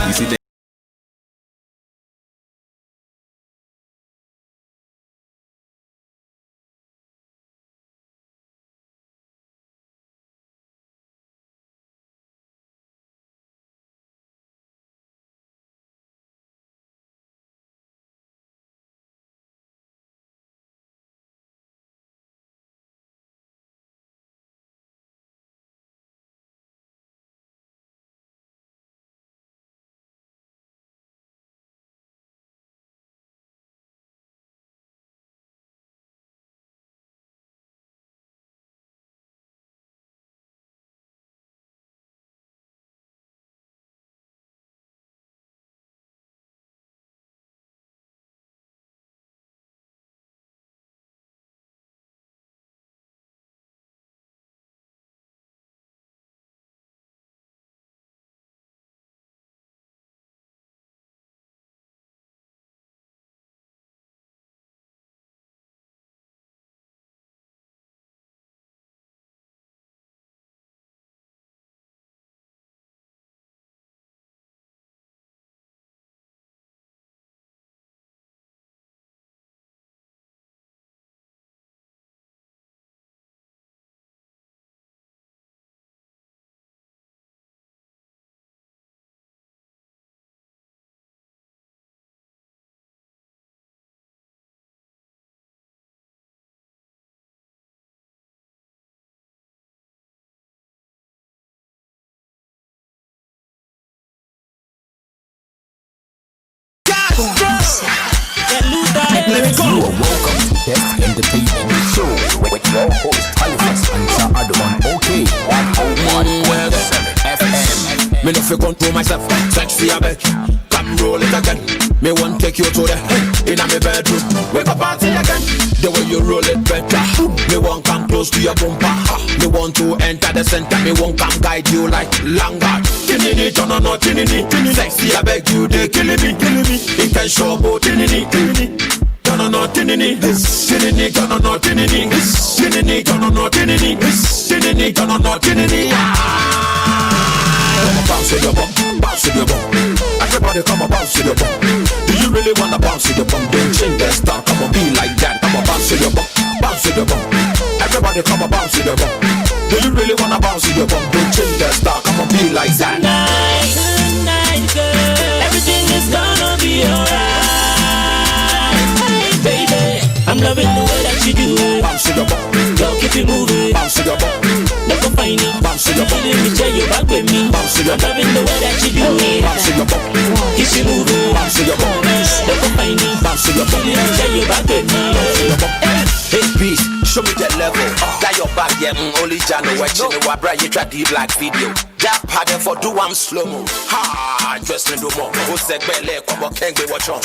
You see the you are welcome to Best Entertainment Show with your host Halifax and Addo on OK 101.7 FM. Me no fi control myself, sexy a bit. Come roll it again. Me want take you to the inna me bedroom. Wake up party again. The way you roll it better. Me want come close to your bumper. Me want to enter the center. Me want come guide you like Langard. Tinini, no, tinini. Sexy a beg you, they killing me. It can show about tinini. No, tinini. Tinini, no, tinini. Tinini, no, tinini. Tinini, no, tinini. Come on, bounce with your bum, bounce with your bum. Everybody come on, bounce with your bum. Do you really wanna bounce with your bum? Don't change that style, come on, be like that. Come on, bounce with your bum, bounce with your bum. Everybody come on, bounce with your bum. Do you really wanna bounce with your bum? Don't change that style, come on, be like that. Tonight, girl, everything is gonna be alright. Baby, I'm loving the way that you do it. Bounce with your bum, girl, keep it moving. bounce with your bum. Don't go find it. Bounce with your bum, Let me tell you back with me. bounce with your I'm bum. loving the way that you do it. Bounce with your bum, Keep it moving. bounce with your bum. Don't go find it. Bounce with your bum, Let me tell you back with me. bounce with your bum. Hey beast, show me the level. That your back, yeah, only Jano watching the wabra, you try the black video. That pattern for do I'm slow mo. Ha, just no more. Who said belly, come on, can't be watch on.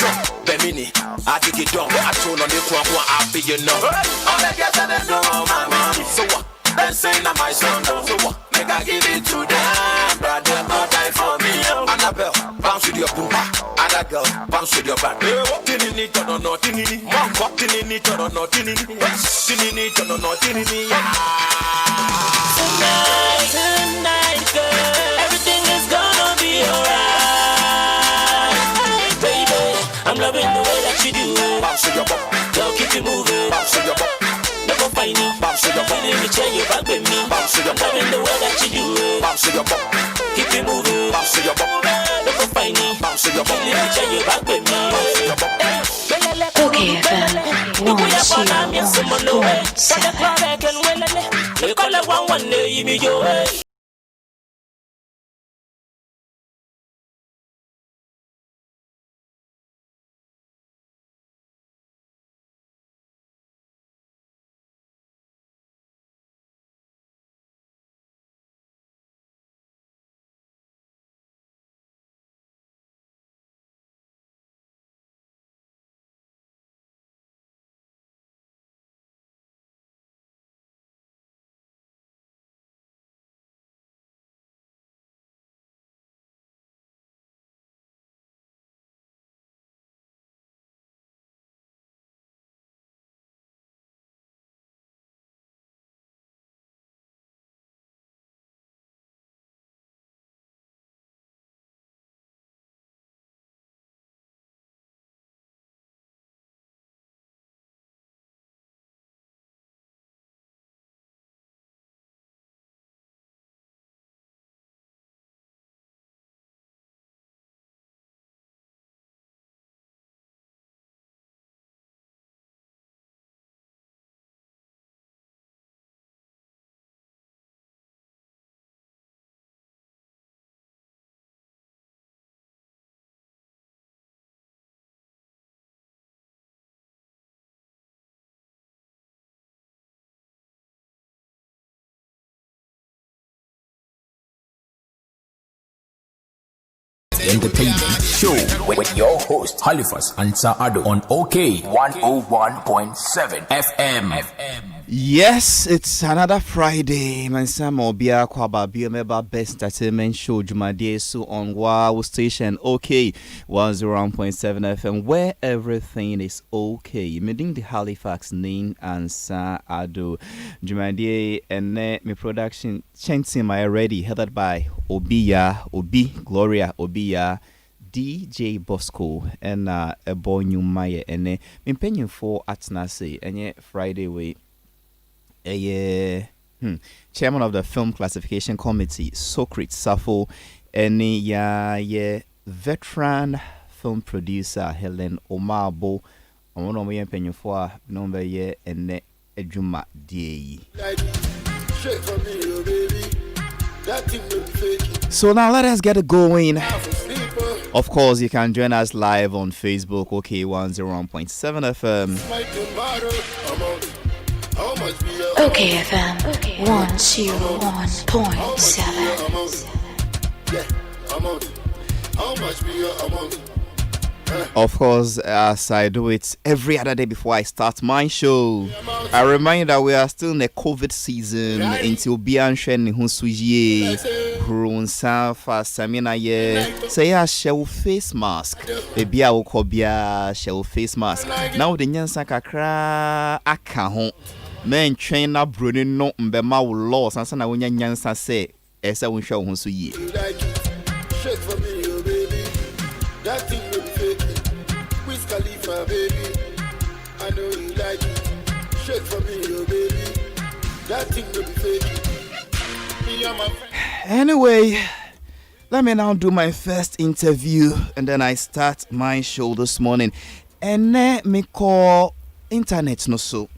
Bemini, I think it done. I told on the crump, I'll be you know. All I get to know my money. So what? Then say na my son. So what? Make I give it to them. Brother, not die for me. Annabelle, bounce with your boomba. Other girl, bounce with your back. Tinini, no, tinini. Mom, tinini, no, tinini. Tinini, no, tinini. Tonight, girl, everything is gonna be alright. Baby, I'm loving the way that you do it. Bounce with your bum, Girl, keep it moving. bounce with your bum, Don't go find it. bounce with your bum, Let me tell you back with me. bounce with your I'm bum, loving the way that you do it. bounce with your bum, Keep it moving. bounce with your bum, Don't go find it. bounce with your bum, Let me tell you back with me. bounce with your bum. Okay, FM 101.7. entertainment show with your host Halifax and Addo on OK 101.7 FM. Yes, it's another Friday. Mansam Obia Kwaba Biomeba Best Entertainment Show Jumadie so on Wow Station OK 101.7 FM where everything is okay. Meeting the Halifax name and Addo Jumadie and my production chanting my ready headed by Obi Gloria Obiya DJ Bosco and a boy new Maya and me penny for Atnase and Friday way. Chairman of the Film Classification Committee, Socrates Safo, and veteran film producer Helen Omabo. On one of my opinion for number year and Ejuma Day. So now let us get it going. Of course, you can join us live on Facebook, OK 101.7 FM. OK FM 101.7. Of course, as I do it every other day before I start my show, I remind that we are still in the COVID season until Bian Shen Hunsuye, Hunsa Samina ye, say a shell face mask, a Bia Okobia shell face mask. Now the Nyansa Kakra Akahon. Men train up Bruno no Mbema laws and Sana Winya Nyansa say, Esa won't show Hunsuye. Shake for me, oh baby. That thing will be fake. Wiz Khalifa, baby. I know you like it. Shake for me, oh baby. That thing will be fake. Me and my friend. Anyway, let me now do my first interview and then I start my show this morning. And let me call internet no so.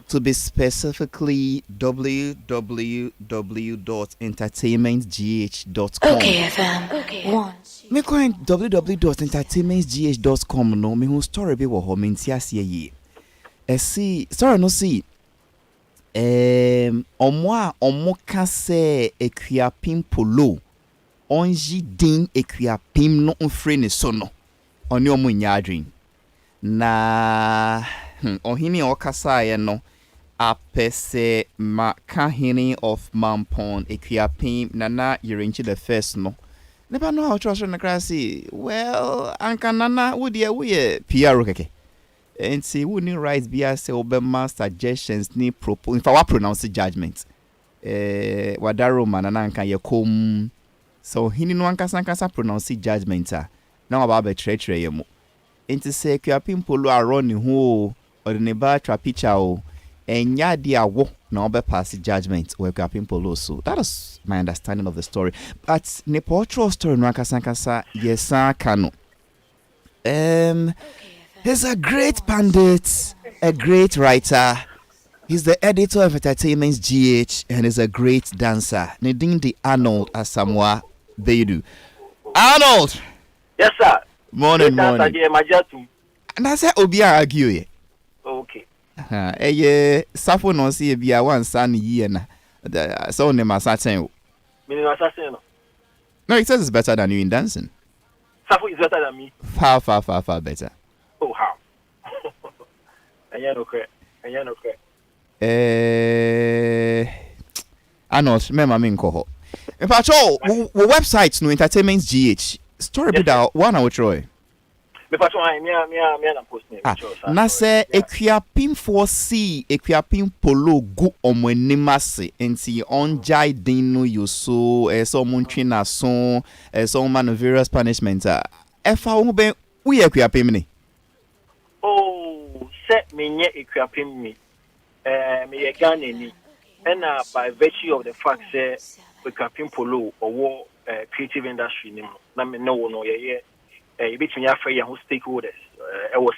To be specifically www.entertainmentgh.com. OK FM 1. Me coin www.entertainmentgh.com no me who story be wo ho me ntiase ye. See sorry no see. Omo ka se ekuapim polo. Onji din ekuapim no mfre ne so no. Oni omo nya adwen. Na ohini okasa ye no. Apese makahini of Mampon ekuapim nana yirinchi the first no. Never know how to na krasi. Well, anka nana wo de we PR keke. And see who ni right bia say obema suggestions ni propose if I pronounce judgment. Wadaro manana anka ye kom. So hini no anka sanka pronounce judgment na about be tretre ye mo. Enti say ekuapim polo aron ni ho or ne ba tra picture o. Enya dia wo na obe pass judgment we ekuapim polo so. That is my understanding of the story. But ne portrait story no anka sanka yesa kano. He's a great pundit, a great writer. He's the editor of Entertainment GH and is a great dancer. Nedindi Arnold Asamoah Beidu. Arnold! Yes, sir. Morning. And I said, Obia argue. Okay. Safo no see bia one son year na. So ne masaten. No, it says it's better than you in dancing. Safo is better than me. Far better. Oh, how? And you know, Arnold, remember me nkoho. In fact, websites no Entertainment GH. Story bit that one I will try. Na se ekuapim for C ekuapim polo gu omwenimase enti onjai din no yoso so muntwi na so so man various punishment efa wo ben wo ekuapim ni oh se menye ekuapim mi me ye Ghana ni and by virtue of the fact say ekuapim polo or creative industry ni na me no ye between your free and stakeholders, our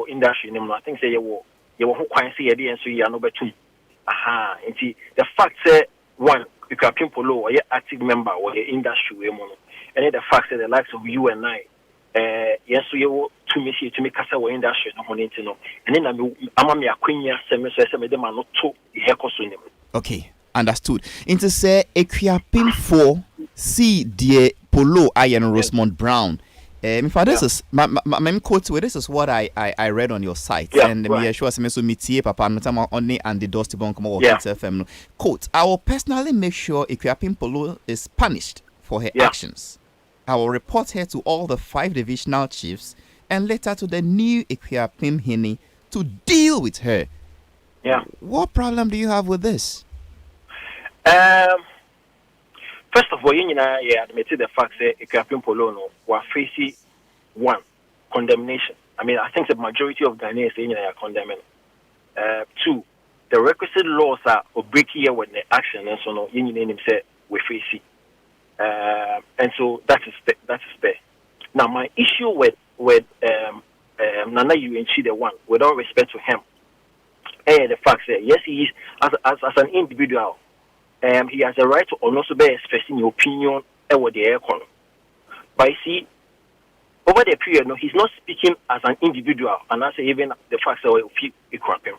industry. I think say you will quite see a and so you are number two. Aha, and see the fact that one, you can people or your active member or your industry, and then the fact that the likes of you and I, yes, so you to make us our industry, and then I'm a queen, semester, them are not two, okay, understood. Into say, Equiapim for see, dear Polo Iron Rosemont Brown. In fact, this is my quote. This is what I read on your site, and me sure some so metie papa no time only and the dusty bon come FM. Quote: I will personally make sure Ikuapim Polo is punished for her actions. I will report her to all the 5 divisional chiefs and later to the new Ikuapim Hini to deal with her. Yeah. What problem do you have with this? First of all, you admitted the fact that Ikuapim Polo no were facing 1 condemnation. I mean, I think the majority of Ghanaians saying they are condemning. 2, the requisite laws are breaking here when the action and so no. You name say we face it, and so that is there. Now, my issue with Nana UNC the one, with all respect to him, and the fact that yes, he is as an individual. He has a right to also be expressing your opinion about the aircon. But you see, over the period, no, he's not speaking as an individual, and that's even the fact that he crap him.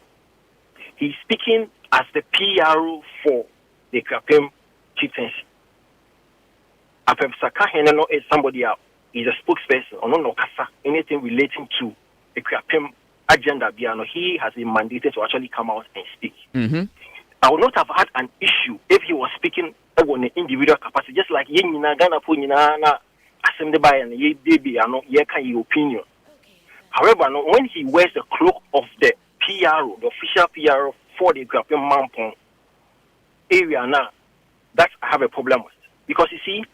He's speaking as the PRO for the Krapim chieftaincy. Apem Saka Heneno is somebody else. He's a spokesperson or no kasa anything relating to the Krapim agenda. He has been mandated to actually come out and speak. Mm-hmm. I would not have had an issue if he was speaking on an individual capacity, just like Yenina Ghana Punina Assembly by and Ye baby, I know your opinion. However, when he wears the cloak of the PRO, the official PRO for the Grapim Mampon area now, that I have a problem with. Because you see,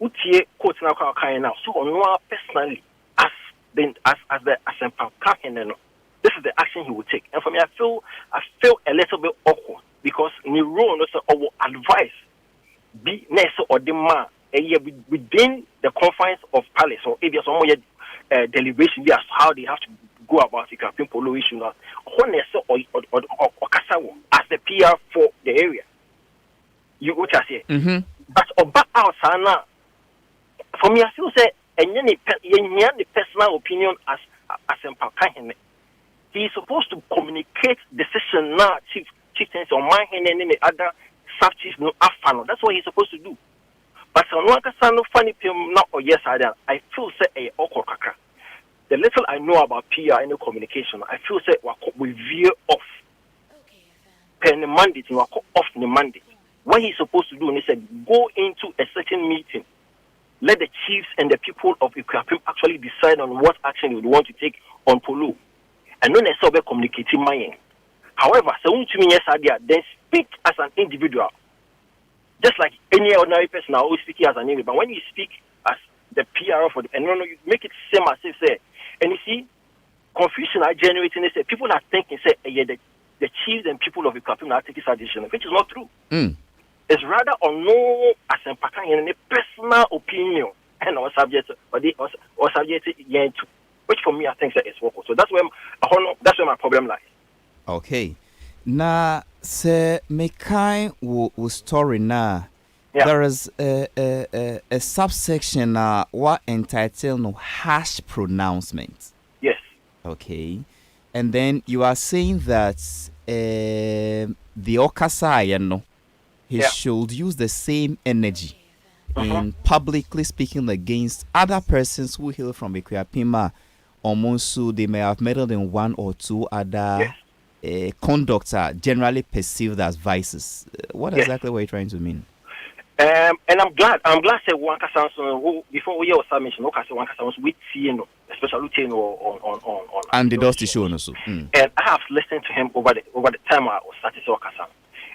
Utie quotes now now, so on personally as the Assembly. This is the action he will take. And for me, I feel a little bit awkward because in the role of advice be next or the man within the confines of palace or if there's some deliberation as how they have to go about the Krapim Polo issue now. Or as the PR for the area. You go to say. But about outside for me, I feel say any personal opinion as a he is supposed to communicate decision now, chieftains on my hand and any other sub chiefs no afano. That's what he's supposed to do. But no funny film not or yes I feel say a okokaka. The little I know about PR and communication, I feel say we veer off. Pen the mandate, you are off the mandate. What he's supposed to do, and he said, go into a certain meeting. Let the chiefs and the people of Ikuapim actually decide on what action you would want to take on Polo. And not necessarily communicating my end. However, so to me, yes, then speak as an individual. Just like any ordinary person, I always speak as an individual. But when you speak as the PR for the, and you make it same as if say, and you see, confusion are generating. Say people are thinking, say, the chiefs and people of the Ikuapim are taking this decision, which is not true. It's rather on no as a personal opinion and or subject or subject to. Which for me I think that is workable. So that's where my problem lies. Okay. Now, say me kind wo story now. There is a subsection what entitled no harsh pronouncement. Yes. Okay. And then you are saying that the Okasa he should use the same energy in publicly speaking against other persons who hail from Ikuapima. Almost they may have meddled in 1 or 2 other conducts are generally perceived as vices. What exactly were you trying to mean? And I'm glad say one person before we your submission, one person with especially on and the Dusty show also. And I have listened to him over the time I was starting to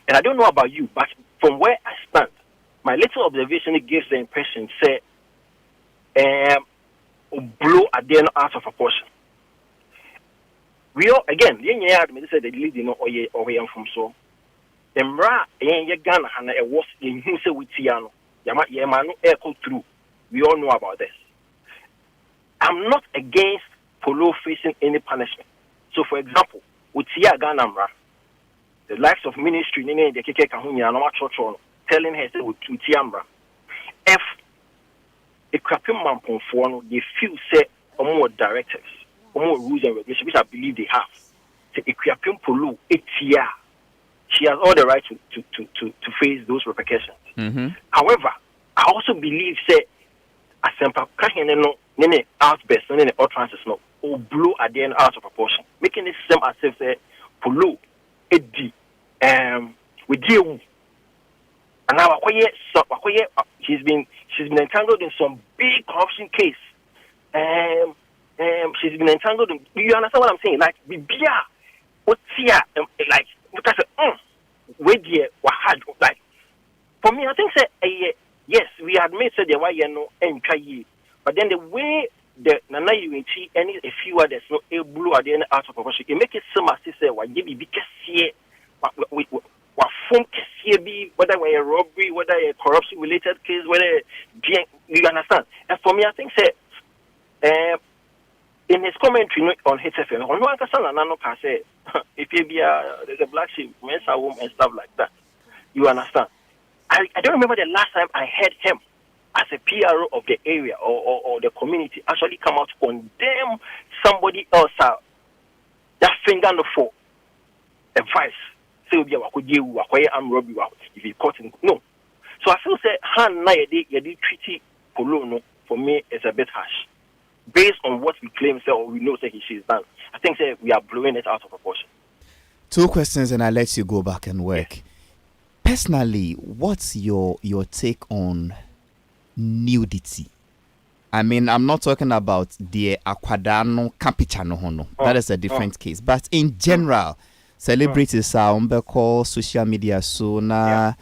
and I don't know about you, but from where I stand, my little observation it gives the impression say blow at the end out of proportion. We all again, the said the leading or I'm from so. The Mra and Ghana and it was in who say with Tiano. Yamano echo through. We all know about this. I'm not against Polo facing any punishment. So for example, with Tia Ghana Mra, the likes of ministry, the Keke Kahunya and church telling her with Tiamra. If a Krapim Mampon for they feel say more directives, more rules and regulations, which I believe they have. So a Krapim Polo, Etia, she has all the right to face those repercussions. However, I also believe say asempa kahene no ne outburst ne utterances no or blow at the end out of proportion, making it seem as if polo edi with you. And now she's been entangled in some big corruption case. She's been entangled in, you understand what I'm saying? Like Bibia, what's here like because where dear what had like for me I think say yes, we admit that there were no enkai, but then the way the Nana Yuichi any a few others no a blue at the end out of proportion, it make it seem as if say what give be kesiye what phone kesiye be whether we're a robbery, whether a corruption related case, whether you understand. And for me I think say in his commentary on HFM, on one can say if you be there's a black sheep, men's home and stuff like that. You understand? I don't remember the last time I heard him as a PRO of the area or the community actually come out to condemn somebody else that finger no for advice. Say we are I'm robbery if you caught him. No. So I feel say Han na yedi treaty polo no for me is a bit harsh. Based on what we claim say or we know say she's done. I think say we are blowing it out of proportion. 2 questions and I'll let you go back and work. Personally, what's your take on nudity? I mean, I'm not talking about the Aquadano Campicano Hono. That is a different case. But in general, celebrities are on social media so na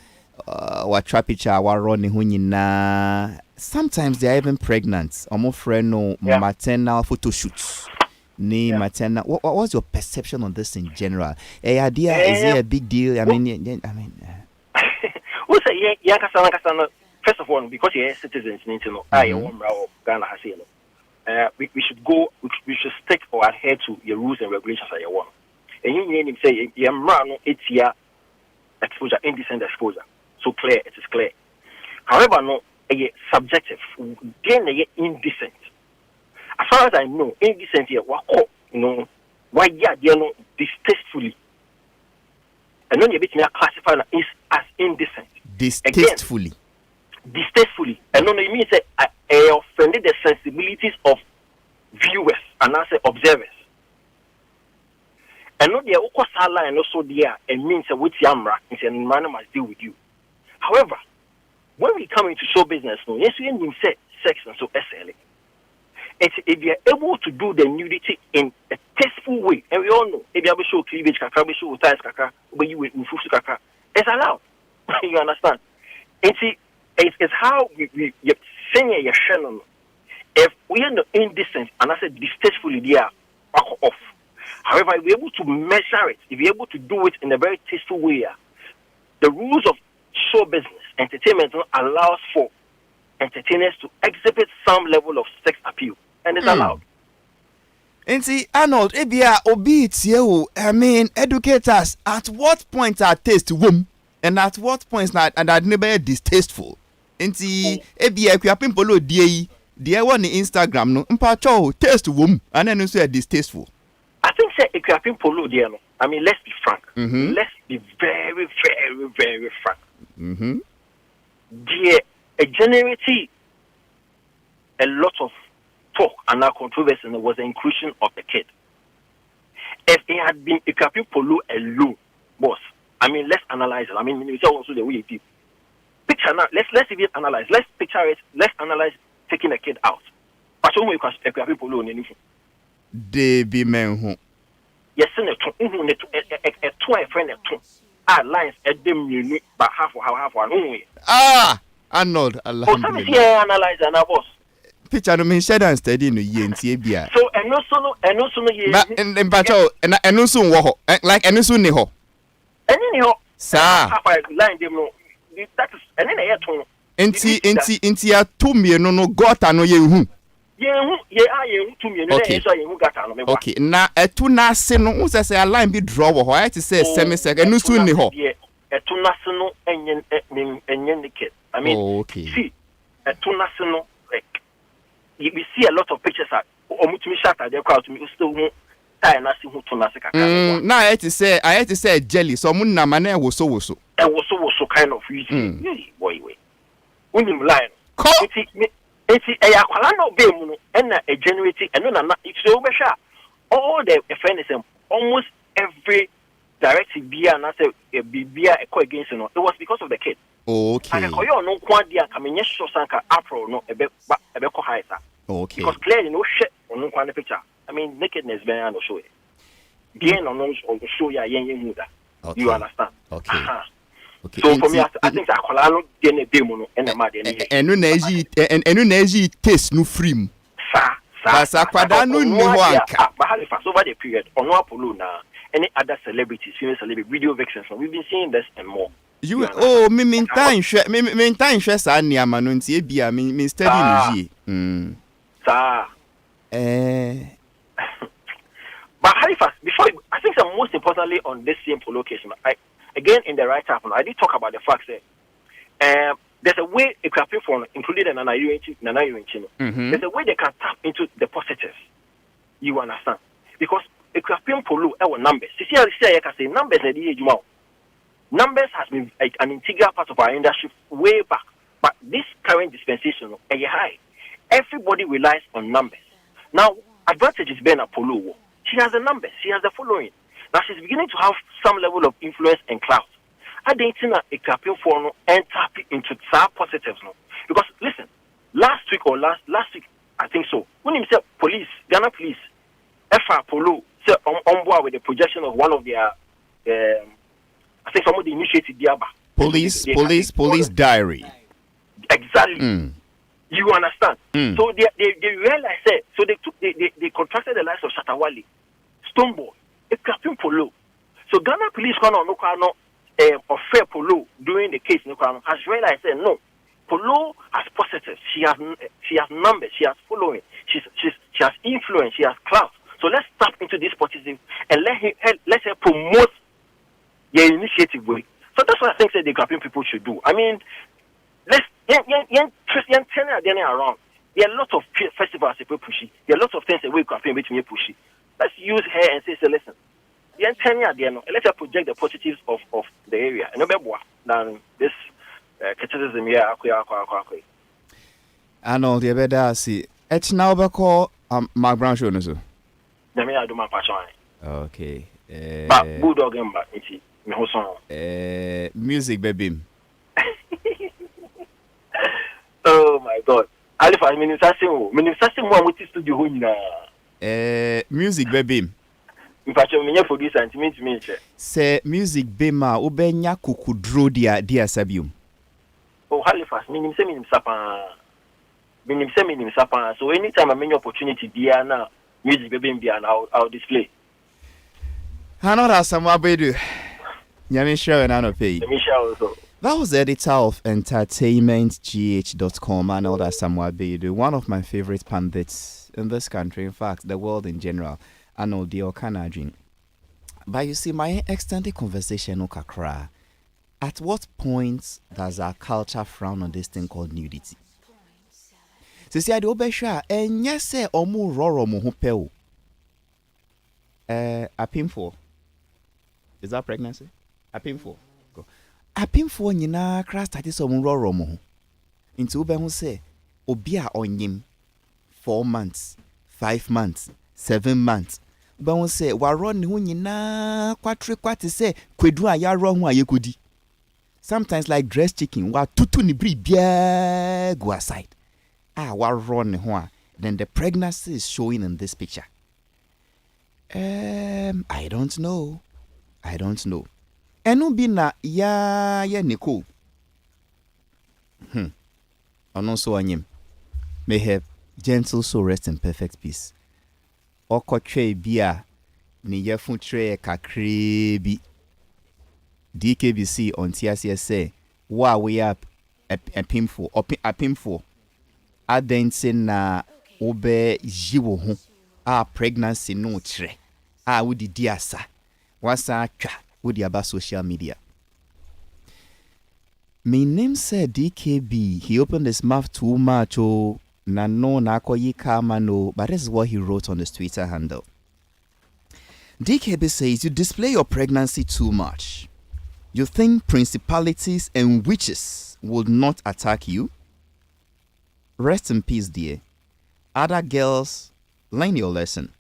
what trapicha waroni hunina. Sometimes they are even pregnant. Omo friend no maternal photo shoots. Maternal. What was your perception on this in general? Is it a big deal? I mean. Who say first of all, because you're citizens need to know Ghana has we should go we should stick or adhere to your rules and regulations that you want. And you need to say it's your exposure, indecent exposure. So clear, it is clear. However, no subjective, then indecent. As far as I know, indecent here, why distastefully. And then you bit me classify it as indecent. Distastefully. Distastefully. And then it means that I offended the sensibilities of viewers and I say observers. And not the Okosala and also there and means which Yamra is a man must deal with you. However, when we come into show business, no, yes, we need sex and so SLA. If you are able to do the nudity in a tasteful way, and we all know, if you have a show cleavage, we show thighs, but you will kaka, it's allowed. You understand? It's how we sing your channel. If we are not indecent, and I said distastefully, they are back off. However, if we're able to measure it, if we're able to do it in a very tasteful way, the rules of show business, entertainment allows for entertainers to exhibit some level of sex appeal, and it's allowed. And see, Arnold, Ebia, obit you. I mean, educate us. At what point are taste womb, and at what points not, and I'd never distasteful. And see, Ebia, we are pimpolo dear one Instagram no, mpacho taste womb, and then you say distasteful. I think say if you are pimpolo dear no. I mean, let's be frank. Let's be very, very, very frank. Dear, a generity, a lot of talk and now controversy was the inclusion of the kid. If it had been a Captain Polo alone, boss, I mean, let's analyze it. I mean, we also the way it did. Picture now, let's even analyze. Let's picture it. Let's analyze taking a kid out. But you can a Captain Polo in anything. They be men who. Yes, a two friend at two. Lines at them you but half one only. Arnold, alhamdulillah. Analyze and our boss. Picture no mean shed and steady no ye. So and also no ye. And pacho and no soon wo like and soon ne ho. And anyhow, sir. Half line them no. That is and then I told. Enti ya 2 million no gota no ye hu. Okay, na etu na se no wo say a line be draw wo ho I to say semi second no soon ne ho. Etu na se no enyen the kid. I mean, okay. See, etu na se no like we see a lot of pictures at omutumi shot at the crowd to me still tie na se hu to na se kaka. Na I to say jelly so mun na mana wo so kind of easy. Boy. When you line. Enti e akwala no be mu no na e generate eno na if so be sha all the friends almost every directive bia na say bibia e ko against no it was because of the kid. Okay. Aka koyo no kwa dia ka menye so sanka afro no ebe ko haita. Okay. Because clearly no shit on no picture. I mean nakedness be no show it. Again on no show ya yen huda. Okay. You understand? Okay. Okay. So for me, I think I call no DNA demo and the mad. Enu na eji taste no free. Sa kwada no ni ho anka. But Halifax over the period, on no Apollo now, any other celebrities, female celebrity, video vixens, we've been seeing this and more. You oh me time share sa niama no ntie bia me study ni ji. Sir. But Halifax, before I think most importantly on this same location, again in the write-up, I did talk about the fact that there's a way a crapping phone, including an there's a way they can tap into the positives. You understand? Because a crapping polo our numbers. See, I can say numbers at the age. Numbers has been an integral part of our industry way back. But this current dispensation is high. Everybody relies on numbers. Now, advantage is being a polo. She has the numbers. She has the following. Now she's beginning to have some level of influence and clout. I didn't think a campaign for no and tap into some positives no. Because listen, last week I think so. When he said police, Ghana police, FR Polo said on board with the projection of one of their I think somebody initiated the Police diary. Exactly. You understand? So they realized that. So they contracted the likes of Shatawali, Stoneball, a campaign Polo. So Ghana police or fair Polo during the case has realized that no, Polo has positives. She has numbers. She has following. She has influence. She has clout. So let's tap into this positive and let her promote your initiative way. So that's what I think that the campaign people should do. I mean, let's turn around. There are a lot of festivals that pushy. There are a lot of things that we campaign which me pushy. Let's use her and say, listen. Let's project the positives of the area. And no better than this criticism here. I know the better see. It's now because Mark Brown show no so. I do my passion. Okay. But good dog and back. Me whole song. Music baby. Oh my God. Halifax minister one with studio na. Music baby. Say music bema ubenya kukudro dia sabium. Oh Halifax, minim sapa. So anytime I mean opportunity dia na music baby bia na I'll display. Another Samuel Bedu. Nyame share na no pay. Also. That was the editor of entertainmentgh.com and all that Samuel Bedu, one of my favorite pundits in this country, in fact, the world in general. I know the Okanajin. But you see, my extended conversation with Kakra, at what point does our culture frown on this thing called nudity? So see, I do besha, and yes, say, omu roro muhupeo. A pimful. Is that pregnancy? A pimful. Go. A pimful, nyina, crash that is omu roro muhu. Into ube who say, obia on yim 4 months, 5 months, 7 months. But won say waron hu nyina kwatre say kwedu ayaro hu ayekodi. Sometimes like dress chicken wa tutu ni bri bia go aside. Waron hu then the pregnancy is showing in this picture. I don't know. Enu bi na ya Nicole. Ono so anyim. May have gentle soul rest in perfect peace. Okotre bia ni yefun tre kakre bi DKBC on TSS say wa we up a pimful adense na obe jiwo ho pregnancy no tre wodi diasa wasa atwa wodi aba social media. My name said DKB, he opened his mouth too much na no na akoyi kama no, but this is what he wrote on his Twitter handle. DKB says you display your pregnancy too much. You think principalities and witches would not attack you? rest in peace, dear. Other girls, learn your lesson.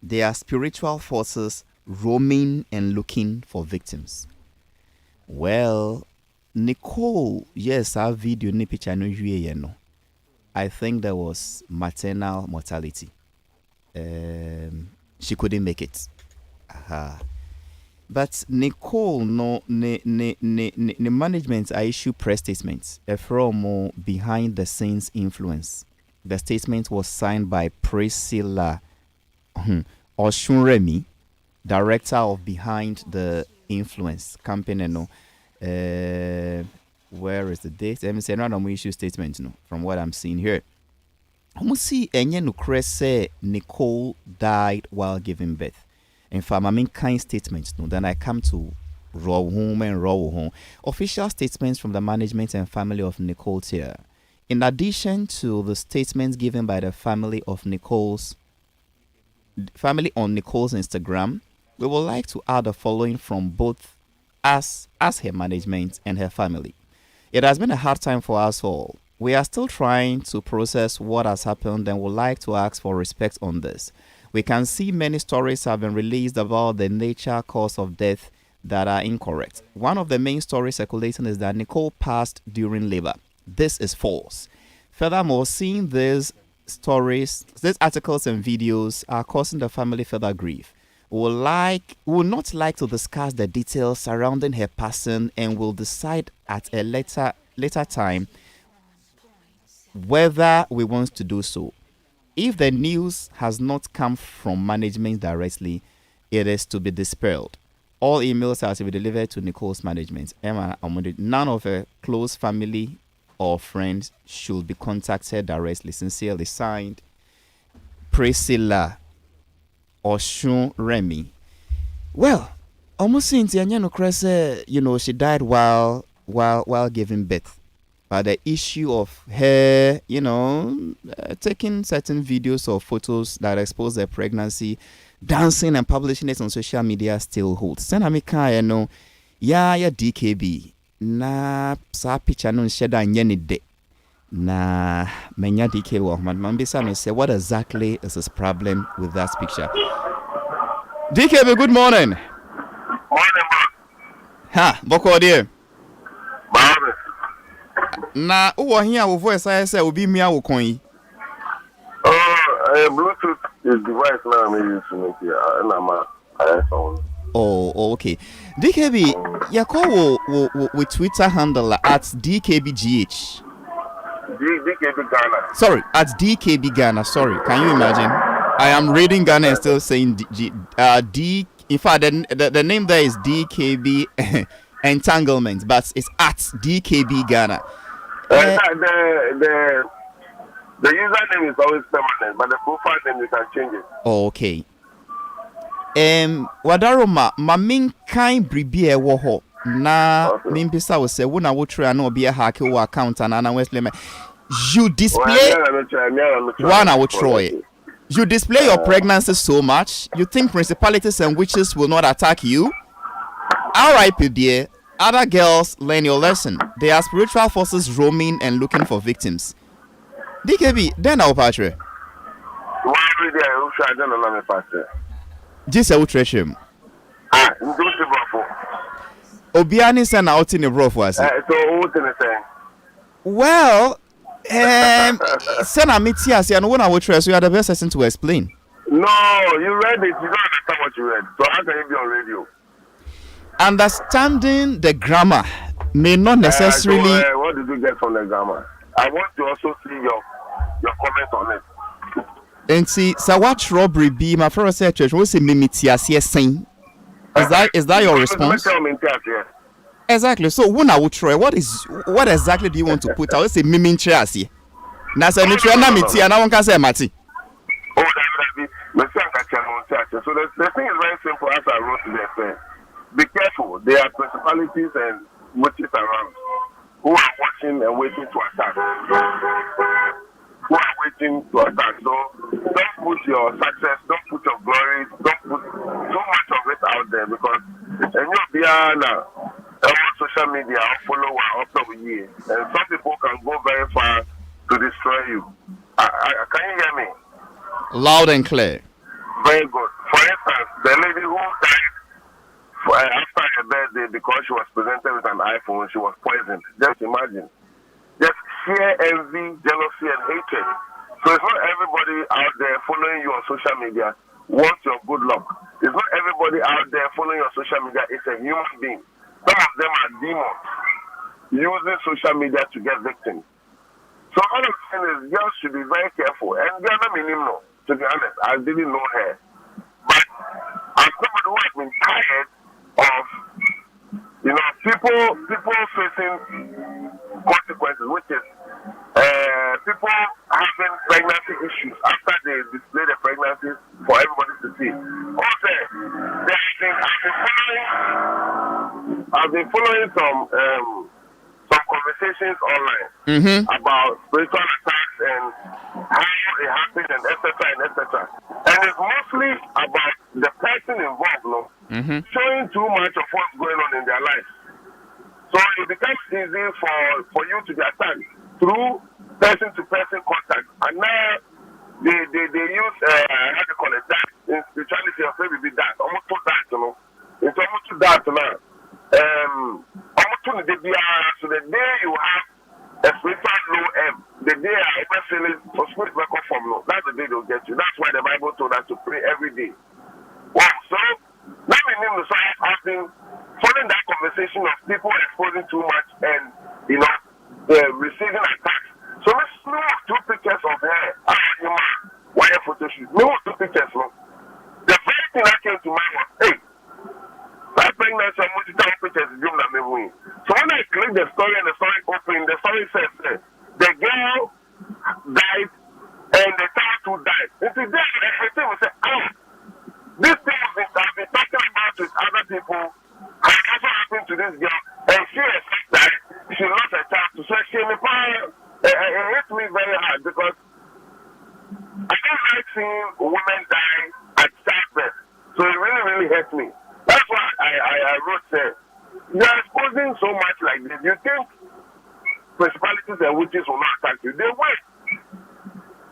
There are spiritual forces roaming and looking for victims. Well, Nicole, yes, our video ni picture no you know. I think there was maternal mortality. She couldn't make it. But Nicole, no, ne management I issue press statements. From behind the scenes influence. The statement was signed by Priscilla Oshunremi, director of Behind the Influence campaign. No, where is the date? Let me say random issue statement. No, from what I'm seeing here. I see enye no say Nicole died while giving birth. In fact, I mean kind statements. No, then I come to raw home. Official statements from the management and family of Nicole here. In addition to the statements given by the family on Nicole's Instagram, we would like to add the following from both us as her management and her family. It has been a hard time for us all. We are still trying to process what has happened and would like to ask for respect on this. We can see many stories have been released about the nature cause of death that are incorrect. One of the main stories circulating is that Nicole passed during labor. This is false. Furthermore, seeing these stories, these articles and videos are causing the family further grief. We would not like to discuss the details surrounding her passing and will decide at a later time whether we want to do so. If the news has not come from management directly, it is to be dispelled. All emails are to be delivered to Nicole's management. None of her close family or friends should be contacted directly. Sincerely signed, Priscilla Oshun Remy. Well, almost since she died while giving birth. But the issue of her, taking certain videos or photos that expose her pregnancy, dancing and publishing it on social media still holds. Senamika, DKB. Na sa picture no sheda nyene de na menya DK wo Mambisa no say what exactly is his problem with that picture. DK, good morning. Morning, Boko dear. Morning. Na uwo here wo voice I say obi mia wo kon yi. Bluetooth is device now I'm using here and I'm iPhone. Oh, okay. DKB, Yako with Twitter handle at DKBGH. DKB Ghana. Sorry, at DKB Ghana. Sorry, can you imagine? I am reading Ghana and still saying D. In fact, the name there is DKB Entanglement, but it's at DKB Ghana. The username is always permanent, but the profile name you can change it. Oh, okay. Wadaroma mamin kind bribi wo ho na mimpisa wo se wo na wo try na obi hack wo account and na Wesley you display one I will try. You display your pregnancy so much you think principalities and witches will not attack you. RIP dear, other girls learn your lesson. There are spiritual forces roaming and looking for victims. DKB then I'll patre Just a treasure. Obiani san out in the rough was. So what in the thing? Well, Sana Mitias, and when I will trust you are the best person to explain. No, you read it, you don't understand what you read. So how can you be on radio? Understanding the grammar may not necessarily. What did you get from the grammar? I want to also see your comment on it. And see, so what robbery be my first church? What's a mimitias saying? Is that your response? Exactly. So when I would try, what exactly do you want to put out? It's a mimitias. Now say nutra na miti and I won't say mati. Oh, so the thing is very simple as I wrote there. Be careful. There are principalities and witches around who are watching and waiting to attack. So don't put your success, don't put your glory, don't put so much of it out there because and you'll be on social media or follow up of years. And some people can go very far to destroy you. Can you hear me? Loud and clear. Very good. For instance, the lady who died after her birthday because she was presented with an iPhone, she was poisoned. Just imagine. Just sheer envy, jealousy, and hatred. So it's not everybody out there following you on social media wants your good luck. It's not everybody out there following your social media is a human being. Some of them are demons using social media to get victims. So all I'm saying is girls should be very careful. And the other meaning, no, to be honest, I didn't know her. But I'm somebody who has been tired of, people facing consequences, which is people having pregnancy issues after they display the pregnancy for everybody to see. Also, I've been following some conversations online about spiritual attacks and how it happens and etc. And it's mostly about the person involved, showing too much of what's going on in their lives. So it becomes easy for you to be attacked through person-to-person contact. And now they use, how do you call it, that in spirituality, or maybe that, almost to that, It's almost to that now. So the day you have a spiritual low M, the day I ever feeling for spirit record from low, that's the day they'll get you. That's why the Bible told us to pray every day. Wow, so let me name the science asking, following that conversation of people exposing too much and receiving attacks. So let's move two pictures of her. Why a photo shoot? No, two pictures. No. The first thing that came to mind was, hey, that pregnancy and multiple pictures is giving me win. So when I click the story and the story open, the story says the girl died and the child too died. And today, everything will say, oh, this thing I've been talking about with other people has also happened to this girl. And she has died. She lost her child. So she it hit me very hard because I don't like seeing women die at childbirth. So it really, really hurt me. That's why I wrote there. You're exposing so much like this. You think principalities and witches will not attack you. They will.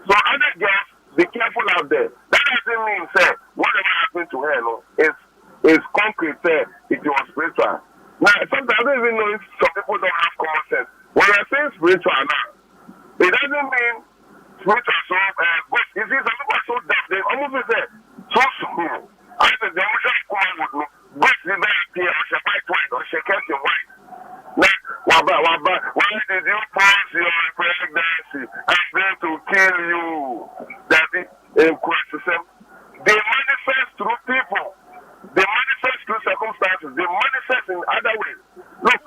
So other girls, be careful out there. That doesn't mean, say, whatever happened to her, is concrete, say, it was spiritual. Now, sometimes I don't even know if some people don't have common sense. When I'm saying spiritual now, it doesn't mean spiritual so good. You see, some people are so deaf, they almost say, so small. I said, the emotion come with me. But the very appear, or she white white, or she kept in white. Now, why did you pause your pregnancy? I'm going to kill you. That is in question. They manifest through people. They manifest through circumstances. They manifest in other ways. Look,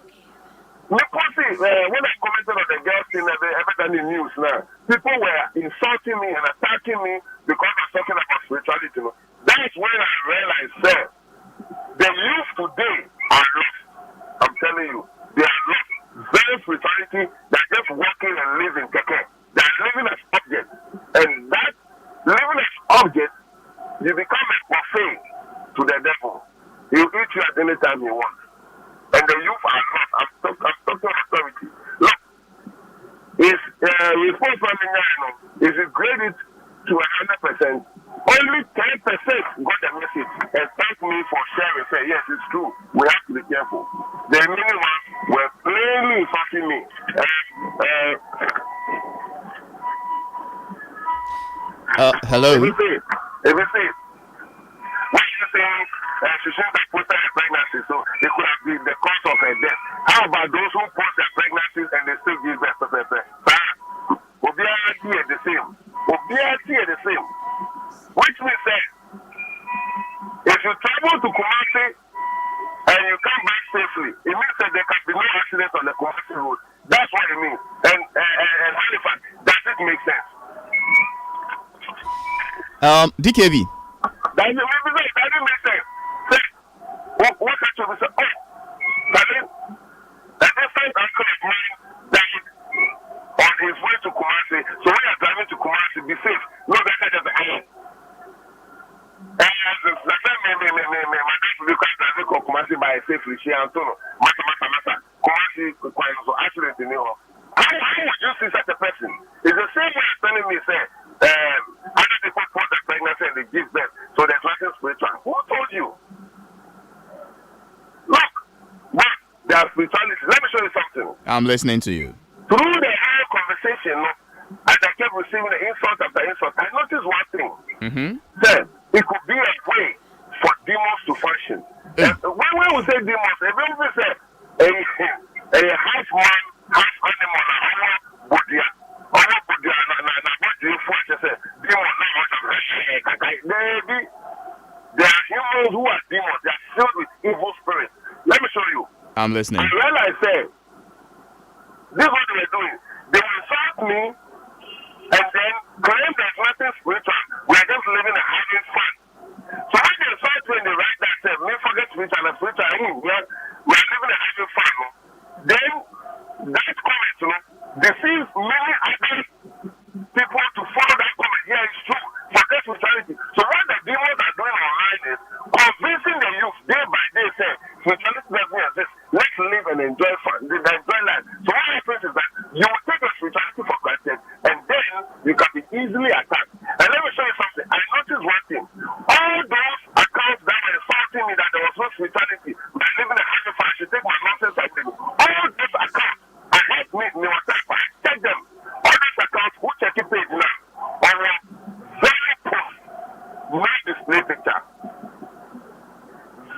when I commented on the girls thing ever done in news now, people were insulting me and attacking me because I was talking about spirituality. That's when I realized that the youth today are lost. I'm telling you, they are lost. Very spirituality, they're just walking and living. They're living as objects. And that living as objects, you become a buffet to the devil. He'll eat you at any time he wants. And the youth are lost. I'm talking authority. Look, if you grade it to 100%, only 10% got the message and thank me for sharing. Say, yes, it's true. We have to be careful. The remaining ones were plainly insulting me. Hello? If you say, what you saying, she shouldn't have posted her pregnancy, so it could have been the cause of her death. How about those who post their pregnancies and they still give birth to their Obiati is the same. Obiati is the same. Which means that if you travel to Kumasi and you come back safely, it means that there can be no accident on the Kumasi road. That's what it means. And Halifax, does it make sense? DKB. That doesn't make sense. What actually say? Oh, that different uncle of mine died on his way to Kumasi. So when you're driving to Kumasi, be safe. No better than the island. My dad will come to Kumasi by safely. She and Tono. Masa. Kumasi, so accident in New York. How would you see such a person? It's the same way as telling me, say, other people put the pregnancy and they give birth, so there's nothing spiritual. Who told you? Look, but there's spirituality. Let me show you something. I'm listening to you. Through the whole conversation, as I kept receiving the insult after insult, I noticed one thing. Sir, it could be a way for demons to function. When we say demons, if we say a half man, half animal, Buddha, there are humans who are demons. They are filled with evil spirits. Let me show you. I'm listening. And when I say, this is what they were doing. They will insult me and then claim there's nothing spiritual. We are just living and having fun. So when they insult me and they write that, say, me forget spiritual and spiritual, we are living and having fun. Then that comment, deceives many other people to follow that comment. Yeah, it's true. Forget spirituality. So what the demons are doing online is convincing the youth day by day, say, spirituality doesn't exist. Let's live and enjoy fun, enjoy life. So what happens is that you will take your spirituality for granted, and then you can be easily attacked. And let me show you something. I noticed one thing. All those accounts that were insulting me that there was no spirituality, by living a happy life, I should take my nonsense and take all those accounts. I had me, check them. All those accounts, who check it page now? On a very post, no display picture.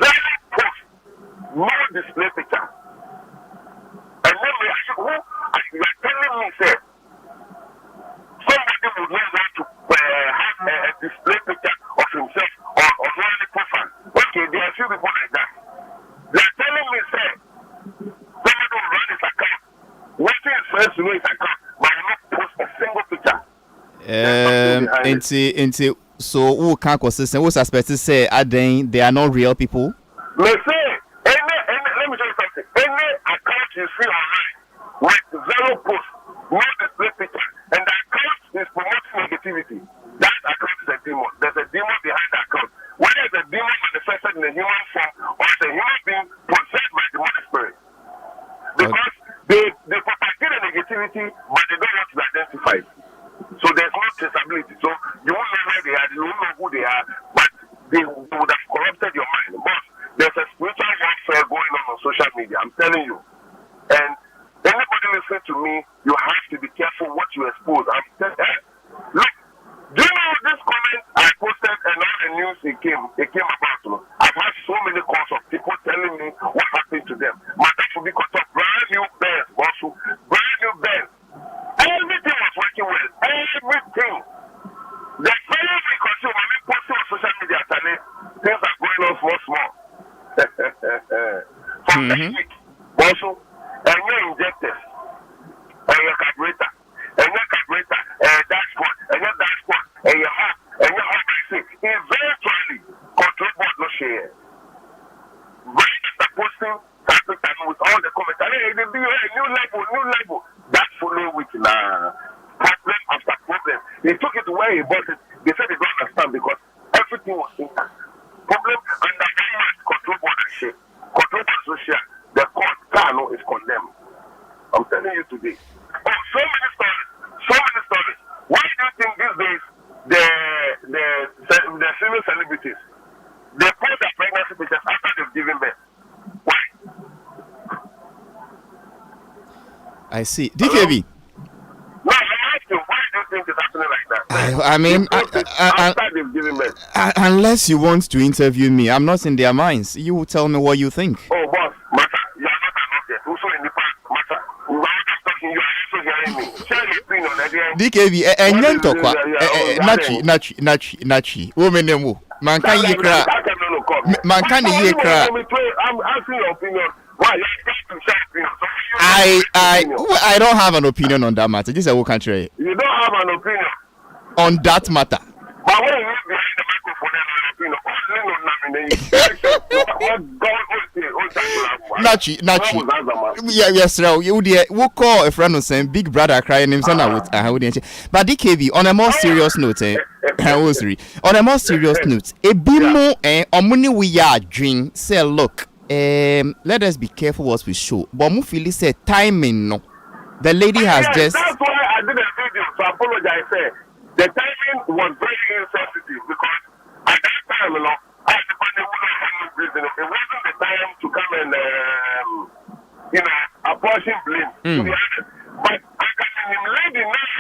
Very post, no display picture. And then we ask you, who? You are telling me, say, somebody would not want to have a display picture of himself or of one profile. Okay, there are a few people like that. They are telling me, say, somebody will run his account. Watching his friends to know his account, but will not post a single picture. So who can't consistent? Who suspects say they are not real people? May say, let me tell you something. Any account you see online with zero post, no display picture, and the account is promoting negativity, that account is a demon. There's a demon behind the account. Whether it's a demon manifested in a human form or it's a human being possessed by the demonic spirit. Because they propagate the negativity, but they don't want to be identified. So there's no traceability. So you won't know where they are, you won't know who they are, but they would have corrupted your mind. But there's a spiritual warfare going on social media, I'm telling you. And anybody listening to me, you have to be careful what you expose. I'm telling you. Look, do you know this comment I posted and all the news it came about? I've had so many calls of people telling me what happened to them. My dad should be caught up. Brand new bands, also brand new bands. Everything was working well. Everything. The very because you are posting on social media, things are going on small. From next week, also, and your injectors, and your carburetor, dashboard, and your heart, and your heart racing. Eventually, control board no share. Right after posting, with all the comments, hey, they do a new label. That follow with problem after problem. They took it to where he bought it. They said they don't understand because everything was intact. Problem under one man, control board and share. Control board social. The court Kano is condemned. I'm telling you today. Oh, so many stories. Why do you think these days the female celebrities they post their pregnancy pictures after they've given birth? Why? I see. DKB. No, I'm asking, why do you think it's happening like that? I mean, after they've given birth. Unless you want to interview me, I'm not in their minds. You will tell me what you think. Oh, boss, Mata, you are not an object. Also in the past, Mata, while I'm talking, you are also hearing me. Share your opinion, DKB, Nachi, woman, man can you cry? Man can you cry? I'm asking your opinion. Why you to share opinion? I don't have an opinion on that matter. This is a whole country. You don't have an opinion on that matter. But when you live behind the microphone yes, we'll call a friend who's saying Big Brother crying him. But DKB, on a more serious note, on a more serious note, a bimo omuni we are drink say look, let us be careful what we show. But mu feel say timing no. The lady has Yes, just. that's why I did a video to apologize. The timing was very insensitive because at that time, you know, I had the reason. It wasn't the time to come and, apportion blame. To be honest. But I can lady now.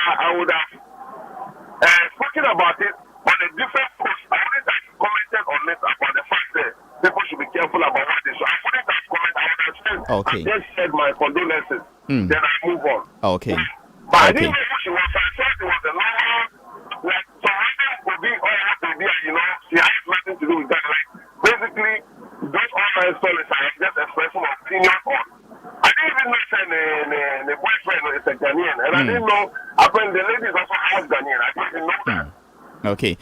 I would have spoken about it on a different post. I wouldn't have commented on it about the fact that people should be careful about what they show. I wouldn't have commented. I would have said, Okay. I just said my condolences. Then I move on. Okay. But I didn't know who she was. I thought it was a normal, like, surrounding would be all what they did, you know. She has nothing to do with that. Like, basically, those online stories I am just expressing my opinion on. I didn't even know the boyfriend is a Ghanaian. And I didn't know, apparently the lady is also half Ghanaian. I didn't know that. Okay.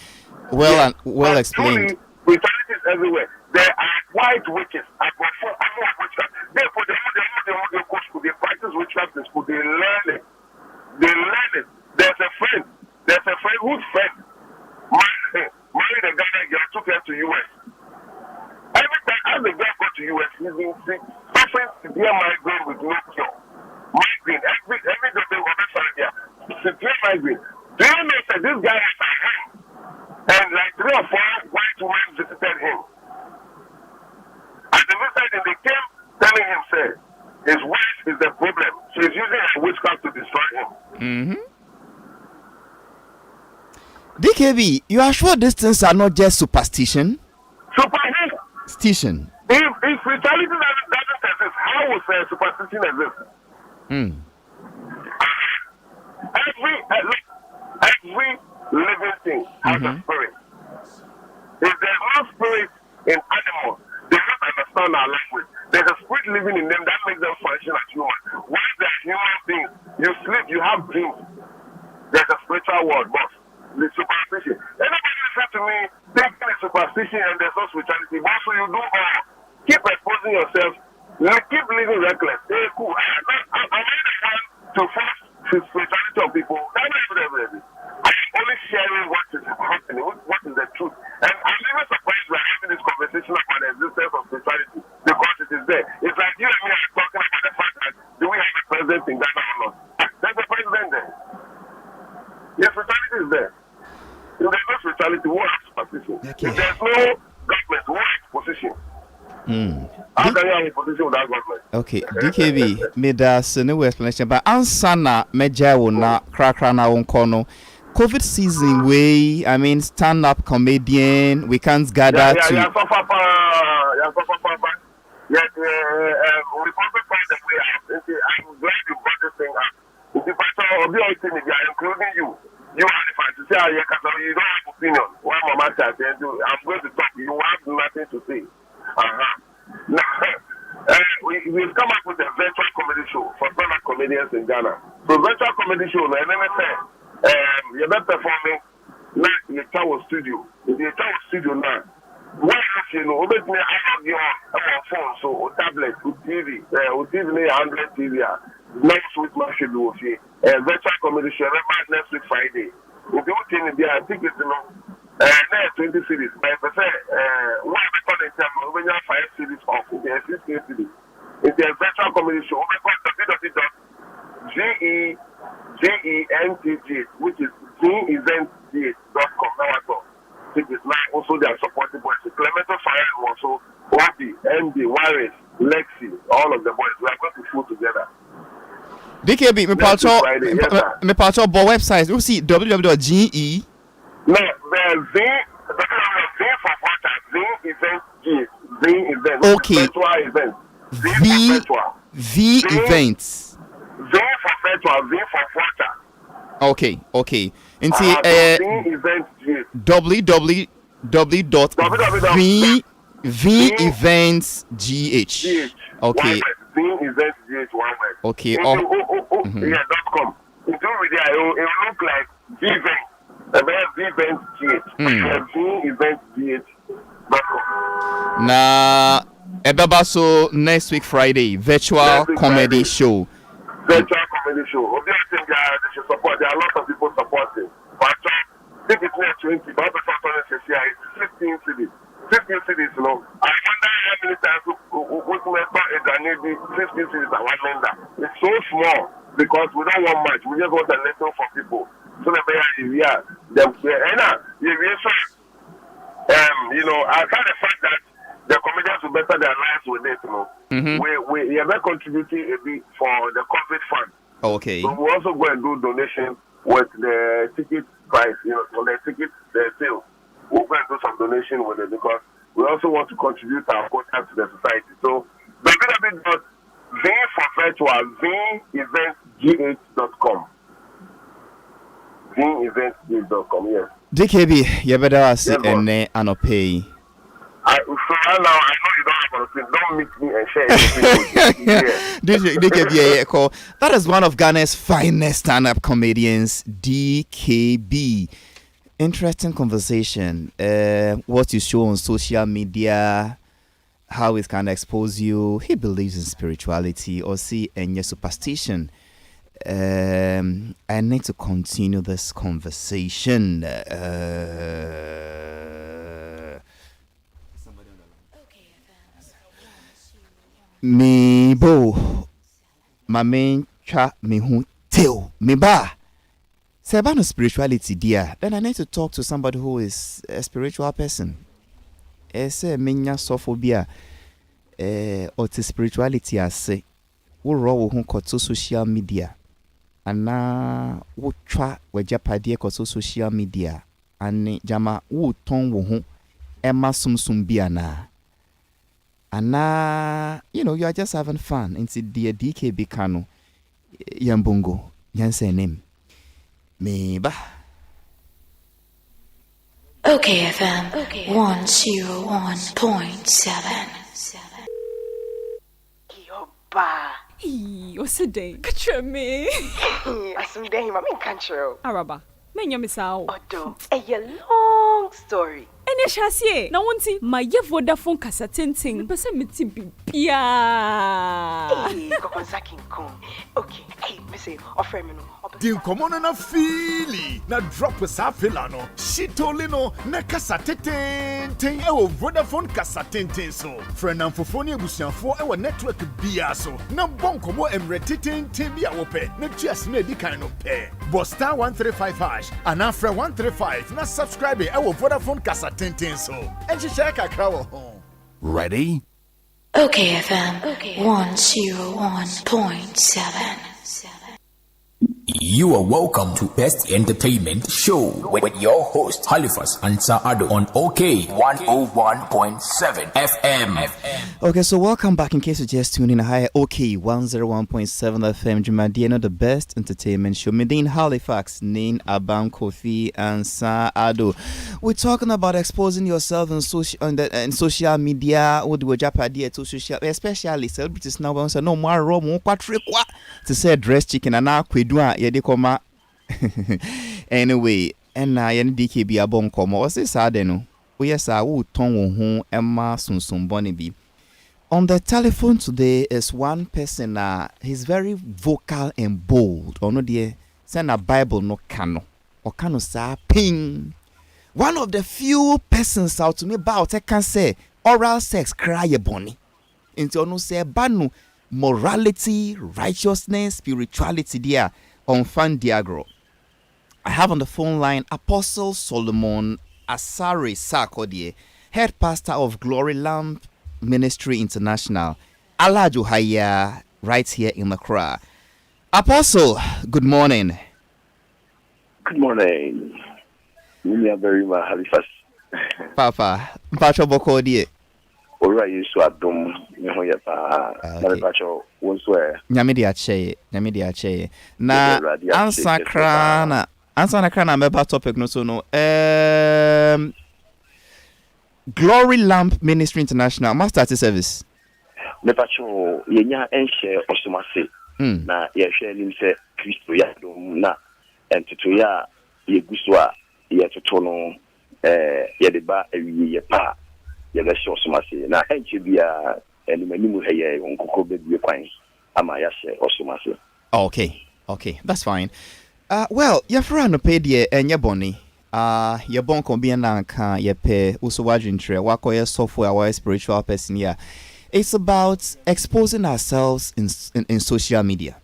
Well, well explained. Brutality is everywhere. There are white witches. I prefer witchcraft. Therefore, they practice witchcraft in school. They learn it. There's a friend whose friend married a Ghana girl, took her to US. Every time as the girl got to US, he's been sick, suffering severe migraine with no cure. Migraine, every day they were severe migraine. Do you know that this guy was at home? And like 3 or 4 white women visited him. And they visited him, they came telling him, say, his wife is the problem. She's using her witchcraft to destroy him. DKB, you are sure these things are not just superstition? Superstition. If spirituality doesn't exist, how would superstition exist? Every living thing has a spirit. If there's no spirit in animals, they don't understand our language. There's a spirit living in them that makes them function as human. Once they're human beings, you sleep, you have dreams. There's a spiritual world, boss. The superstition. Anybody listen to me thinking it's superstition and there's no spirituality. But so you do all. Keep exposing yourself. Keep living reckless. Hey, cool. I'm not the one to force spirituality on people. I'm only sharing what is happening, what is the truth. And I'm even surprised we're having this conversation about the existence of spirituality because it is there. It's like you and me are talking about the fact that do we have a president in Ghana or not? There's a president there. Yes, spirituality is there. If there's no spirituality, what is position? Okay. If there's no government, what is position? How can you have a position without government? Okay, DKB made us no explanation, but ansana meja wona krakra na wonkono. COVID season way, I mean stand-up comedian, we can't gather to. We probably find a way out. I'm glad you brought this thing up. If you including you. You Halifax, to say you don't have opinion. One moment I'm going to talk. You have nothing to say. Now, we've come up with a virtual comedy show for stand-up comedians in Ghana. So virtual comedy show, you're not performing now in the tower studio. In the tower studio now. What you know, let me have your phone, so tablet, with TV, with TV 100 TV. Next week, my schedule virtual comedy show next week Friday. If you want to I think it's 20 series. But if I say, what I call it, when you have 5 series of the 16 series, it's a virtual comedy show. We call www.GENTG, which is GEventGate.com. Now I thought. It is now also their supporting boys. Clementon Fire also, Obi, MD, Warris, Lexi, all of the boys. We are going to shoot together. DKB, me part of websites. You see www.ge. No, the V for water, V event. Okay. Virtual event. V events. V for virtual, V for water. Okay. Into www.veventsgh. Okay. Okay. .com. If you read it, it will look like VEventsGH. Now, Ebabaso next week Friday, virtual comedy show. Virtual comedy show. Obviously, they should support. There are a lot of people supporting. But if it's not 20, but it's 15 cities. 15 cities, you know. I wonder how many times we maybe 50 cities and 1 member. It's so small because we don't want much. We just want a little for people. So the you know, aside the fact that the comedians will better their lives with it, you know. We are contributing a bit for the COVID fund. Okay. So we also go and do donation with the ticket price, you know, for the ticket sale. We'll go and do some donation with it because we also want to contribute our quota to the society. So the bit dot V for virtual veventsgh.com. Veventsgh.com, yes. DKB, you better ask and pay. So now I know you don't have a don't meet me and share DKB, that is one of Ghana's finest stand-up comedians, DKB. Interesting conversation. What you show on social media, how it can expose you. He believes in spirituality or see any superstition. I need to continue this conversation. Me bo, my main cha me who tell me ba. Say about spirituality, dear. Then I need to talk to somebody who is a spiritual person. Say menya sophobia, or to spirituality. I say, we roll who got to social media. And now, we try with Japadia got to social media. And Jama, who ton who Emma sum biana. And now, you know, you are just having fun. Into the DKB Kano, Yambungo, Yanse name. Me ba. Okay, FM 101.7. Yo, ba. What's the day? Catch me. Asum day, my country. Araba. Menya misao. Addo. A long story. Ene shasie na wonti ma ye Vodafone kasa tinting pese meti bibia ko konsakin kon okay me say offer me no din komono na feely na drop sa fila no shitolino na kasa tenten e wo Vodafone kasa tenten so friend and fofoni ebusuafo e wo network bia so na bonkomo emre tenten bia wo pe na tuas na di kan no pe bo star 135# and after 135 na subscribe e wo Vodafone kasa so and she check a crow home. Ready? Okay, FM 101.7. You are welcome to Best Entertainment Show with your host Halifax and Addo on OK 101.7 FM. Okay, so welcome back. In case you just tuned in, hi, OK 101.7 FM. Jumadiano, the Best Entertainment Show. Medin Halifax, Nin Abam Kofi and Addo. We're talking about exposing yourself in social media. What do we Japadia to social, especially celebrities now? We say no more room, to say dress chicken and now kwedua yede koma. Anyway, and na yen DKB abon koma. O se sa de no. O yesa wo ton wo ho emma sunsun boni bi. On the telephone today is one person he's very vocal and bold. Ono de say na Bible no kano. O kano sa ping. One of the few persons out to me about I can say oral sex cry boni. Into ono say banu morality, righteousness, spirituality there on Fan Diagro. I have on the phone line Apostle Solomon Asare Sarkodie, head pastor of Glory Lamp Ministry International, Alajo Haya, right here in Accra. Apostle, good morning. Good morning. We are very much Halifax. Papa, Pacho Bokodie. Alright, you so Addo. Nyamidi ache. Na answer krana meba topic no so no. Glory Lamp Ministry International Master Service. Mepacho yenya enhye osomase. Na ye hwe nim se Kristo ya dom na entutu ya ye guso a ye toto no ye de ba awie ye pa ye be hye osomase na enche bia Okay, that's fine. Well, your friend no pay the and your bonny. Your bon can be an anka, your pay, also watching tree, wako your software, our spiritual person here. It's about exposing ourselves in social media.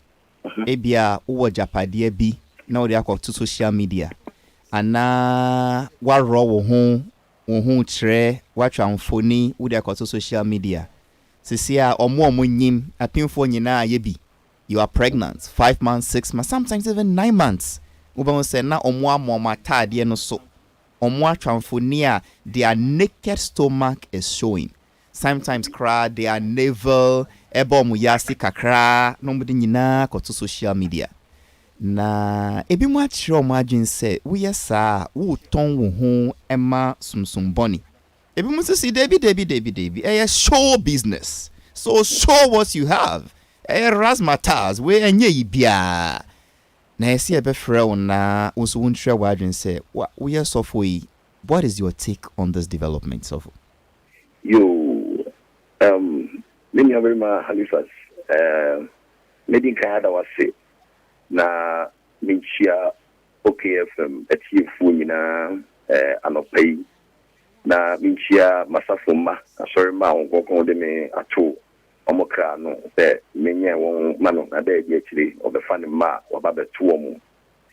Ebia uwa japadie bi na odi akọ to social media. Ana wa ro wo ho kire wa twamfoni odi akọ to social media. Sisia omo nyim apimfo nyina ye bi. You are pregnant 5 months, 6 months, sometimes even 9 months. Uba say na omo amoma tade no so. Omo atwamfoni a their naked stomach is showing. Sometimes cry their navel ebo mu yasi kakra no mudi nyina ko to social media. Na ebi mu achiro mu adwen say wo yesa wo ton wo ho ema sumsum boni. Ebi mu say Debbie show business. So show what you have. Rasmatas we enye ibia. Na esi ebe frɛ na unso wonhwɛ wo adwen say wo yesofo yi. What is your take on this development, Sofo? Many of them are Halifax. Made in Canada was say na minchia OKFM at here funina anopay na minchia masafuma sorry ma on de me ato omokra no say menye won mano na de actually of the fan ma waba beto omo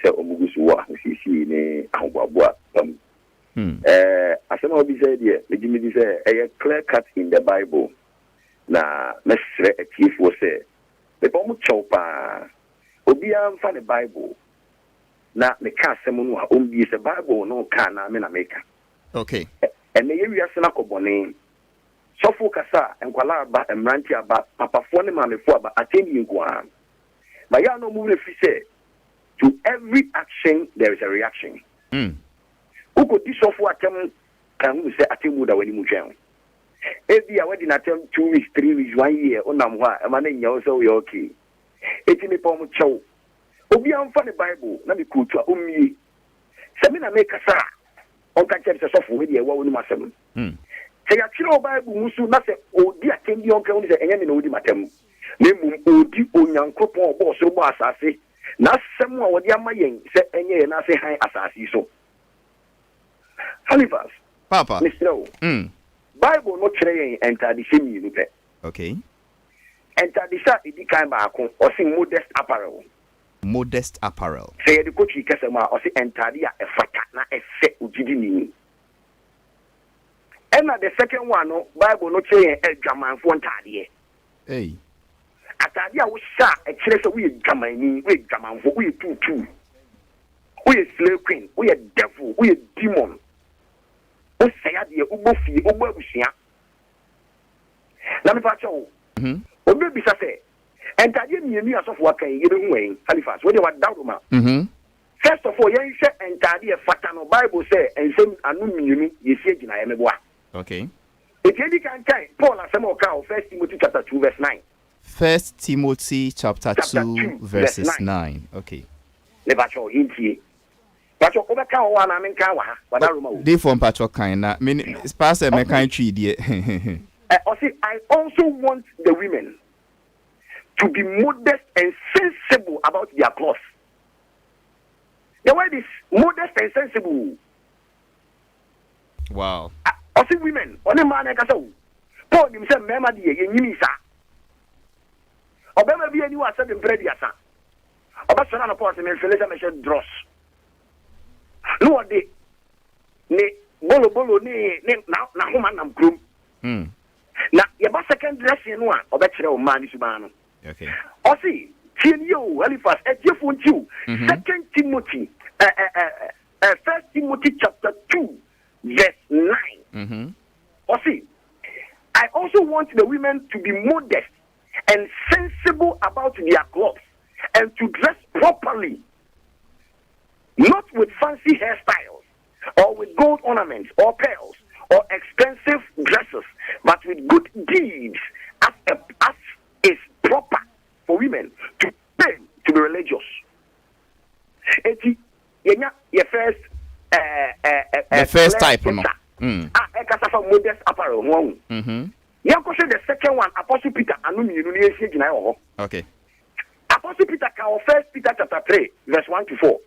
say omugusu wa sisi ni ahobabo asema obi say there me say a clear cut in the Bible na mesre atiefo say the bomu chopa obi amfa the Bible na me ka asem no a ombi say Bible no ka na me na meka okay and me wiase na kobone sofo kasa enkwala ba emranti aba papafo ne mamefo aba ateni nkwa ma ya no mu refi say to every action there is a reaction uko disofo atem kan mu say atemu da wani mu twen ebi a wedi na tem 2 weeks 3 weeks 1 year onam ho a ma na nya wo so we okay eti me pom chew obi amfa the Bible na me kutu a omie se me na me kasa on ka chere se sofo we de wa woni masem se ya kire Bible musu na se odi akendi on ka woni se enye me na odi matem na mum odi onyankopon obo so bo asase na sem a wodi amayen se enye na se han asase so Halifax Papa Mr. Bible no chere enter the same you pe okay enter the sa idi kan ba akon o si modest apparel say the coach ikasema o si enter dia e fata na e fe ujidi ni and the second one no Bible no chere adwamanfo ntade hey atade a wo sha e chere so we dwamani we dwamanfo we tutu we slave queen we devil we demon o say ade ugbo fi ugbo abusia na me pa cho obi bisa say entade mienu asofo akan yebe hu en Halifax we dey wa dawdoma first of all yen hwe entade fata no Bible say ensem anu mienu yesi agina ye meboa okay etiedi kan kai Paul asem o ka 1 Timothy chapter 2 verse 9 1 Timothy chapter 2 verses 9 okay le ba cho intie Pacho ko beka wa na men kan wa ha wada roma o dey for pacho kan na me pastor me kan twi die I also want the women to be modest and sensible about their clothes. The word is modest and sensible. Wow. I see women, only man I can say. Paul himself, Mema di ye nyimi sa. Obama bi anyone said in bread yasa. Oba sona na Paul se me feleza me shed dross. No de ne bolo ne na homa nam krum. Na yeba second dressing no a obekere o man suba no. Okay. O see, tin you Halifax etiefo ntiu. Second Timothy 1 Timothy chapter 2 verse 9. O see, I also want the women to be modest and sensible about their clothes and to dress properly, not with fancy hairstyles or with gold ornaments or pearls or expensive dresses, but with good deeds as is proper for women to pay to be religious. Your first the first type no. Modest apparel. The second one, Apostle Peter, okay. Apostle Peter, 1 Peter chapter 3, verse 1 to 4.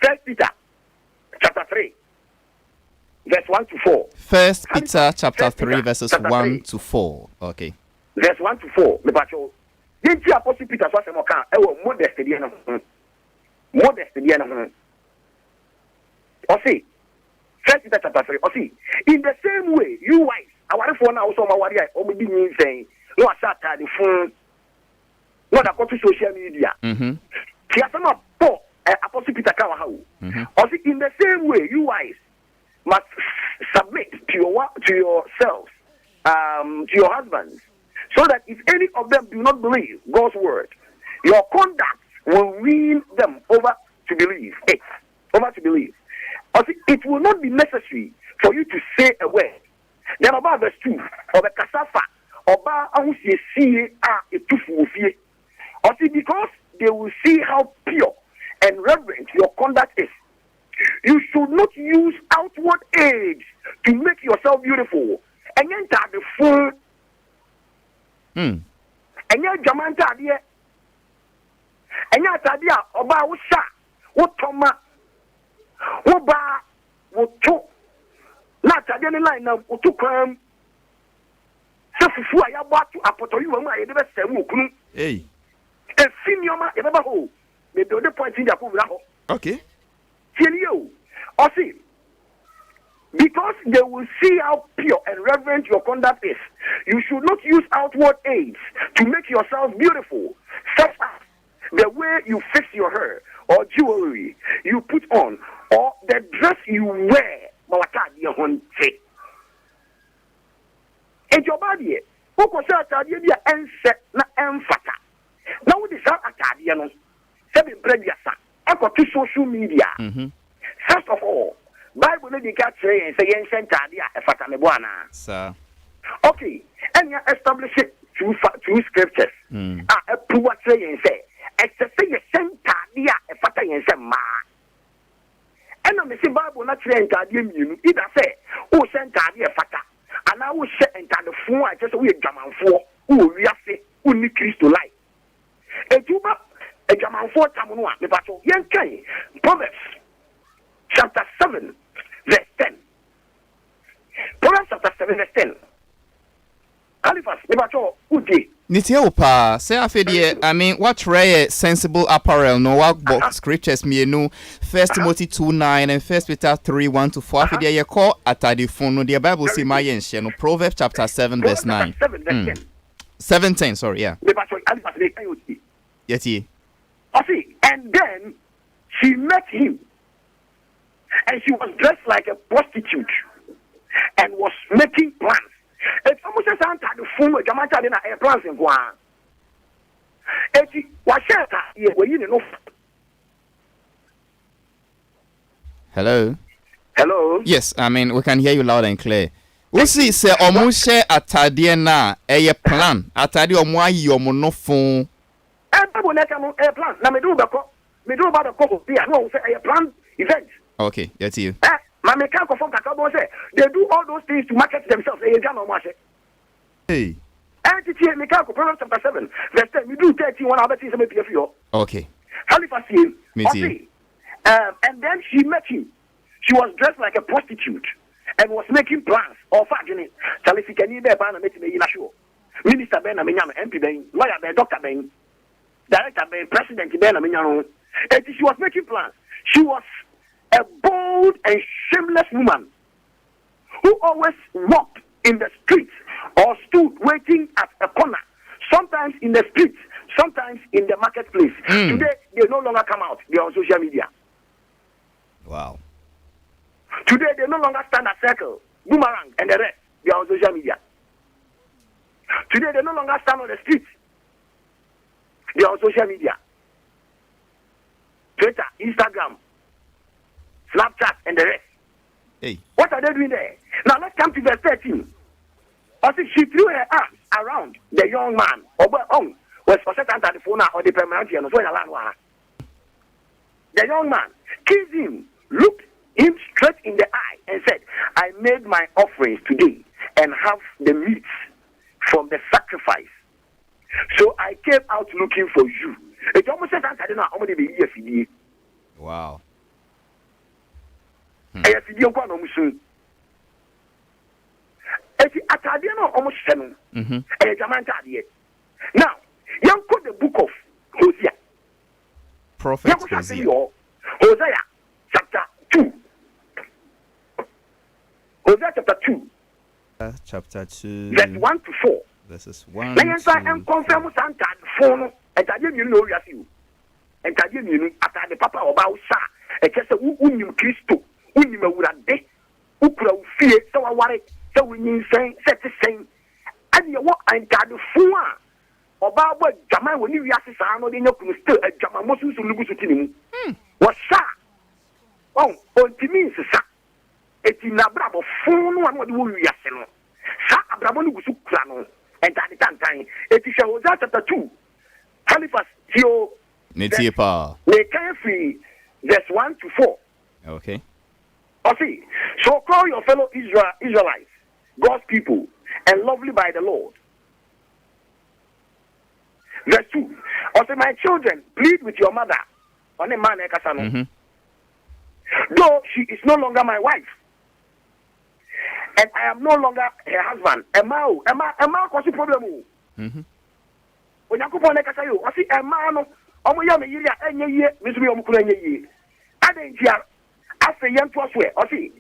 1 Peter chapter 3, verse 1 to 4. First Peter chapter 3 verses 1 to 4. Okay. Verse 1 to 4. Me pacho. Yenti Apostle Peter so say mo kan e wo modesty dey na. Modesty dey na. O see. First Peter chapter 3. O see. In the same way, you wives, aware for na also ma wari ai o me di yin sen. No asata the phone. No da go to social media. Ti asama po Apostle Peter ka wa ha o. O see, in the same way, you wives must submit to yourselves, to your husbands, so that if any of them do not believe God's word, your conduct will win them over to believe. It will not be necessary for you to say a word. Then about verse 2, of the kasafa, because they will see how pure and reverent your conduct is. You should not use outward aids to make yourself beautiful. And then the fool. And then Jamanta dear. And yet, Tadia, Oba, what Toma, Oba, what to not Tadian line of Utukam. So, for I bought to Apoto, you and I never said, hey, a senior, ever hold. They do the point in the pool. Okay. You, or see, because they will see how pure and reverent your conduct is, you should not use outward aids to make yourself beautiful, such as the way you fix your hair, or jewelry you put on, or the dress you wear. And your body, who can say Atadia and set na emphata. Now, this is Atadia, 7 bread, I got to social media. First of all, Bible need to catch and say ancient idea a fatamebwana. Sir. Okay, and you establish it through scriptures. A poor say and say, as to say a sent idea a fata and say ma. And on the Bible not saying idea you either say, oh sent idea fata, and I will set and the phone I just we German for who we are say who need Christ to life. A tuba a German for Tamunwa, the battle, young Kay, Proverbs. Chapter 7, verse 10. Proverbs chapter 7, verse 10. Halifax, Nebacho, Uti. Nitiopa, say afedie, I mean, what rare sensible apparel, no workbook scriptures, me no 1 Timothy 2:9 and 1 Peter 3:1 to 4. Afedie, you call atadi phone, no, the Bible say my yension, no, Proverbs chapter 7, verse 9. 7, verse 10. 17, sorry, yeah. Nebacho, Halifax, Uti. Yeti. And then she met him. And she was dressed like a prostitute and was making plans. It's almost as the phone with Jamaica in a plans in Guam. And she was shelter. Hello. Hello. Yes, I mean we can hear you loud and clear. We see say almost share atadie na a plan. Atadie omo ayi omo no phone. And people never a plan. Now me do about the couple here. No, say a plan event. Okay, that's you. My mechanical from Kakabo say they do all those things to market themselves. Hey. Entity mechanical Proverbs chapter 7, verse 10. We do 31 other things make you. Okay. Halifax. And then she met him. She was dressed like a prostitute and was making plans. Or fagini. Talifika ni be ban make me in a show. Minister Ben Aminyam, MP Ben, lawyer Ben, Doctor Ben, Director Ben, President Ben Aminyam. And she was making plans. She was a bold and shameless woman who always walked in the streets or stood waiting at a corner, sometimes in the streets, sometimes in the marketplace. Today, they no longer come out. They are on social media. Wow. Today, they no longer stand at circle, boomerang, and the rest. They are on social media. Today, they no longer stand on the streets. They are on social media. Twitter, Instagram, Snapchat, and the rest. Hey. What are they doing there? Now let's come to verse 13. She threw her arms around the young man. Was for certain the phone or the permanent. The young man kissed him, looked him straight in the eye, and said, I made my offerings today and have the meat from the sacrifice. So I came out looking for you. It's almost said wow. Eti atade no almost seven. Now, young quote the book of Hosea. Prophet Hosea. Hosea chapter 2. Hosea chapter 2. Chapter 2. Verse 1 to 4. Verses 1 to 4. And confirm Santa phone and I didn't know you. And I didn't know after the papa about sa. And just a woman Christo. Women would have day. Who could have feared so I worry. So we need saying, set the same. And you walk and got the phone. About what Jama when you ask I know they know still a Jama Mosu to look at him. What sa? Oh, it means sa. It's in a bravo phone one what you are Sa Abrabonu Gusukrano and at the time it is a chapter 2. Halifax Tio Netipa. They can free verse 1 to 4. Okay. See, so call your fellow Israelites, God's people, and lovely by the Lord. Verse 2. Also, my children, plead with your mother. On a man, though she is no longer my wife, and I am no longer her husband. Emma, what's the problem? When you go on a casayo, I see a man, Omoyama, any year, Miss Mukuni. I didn't hear after young to swear, or see,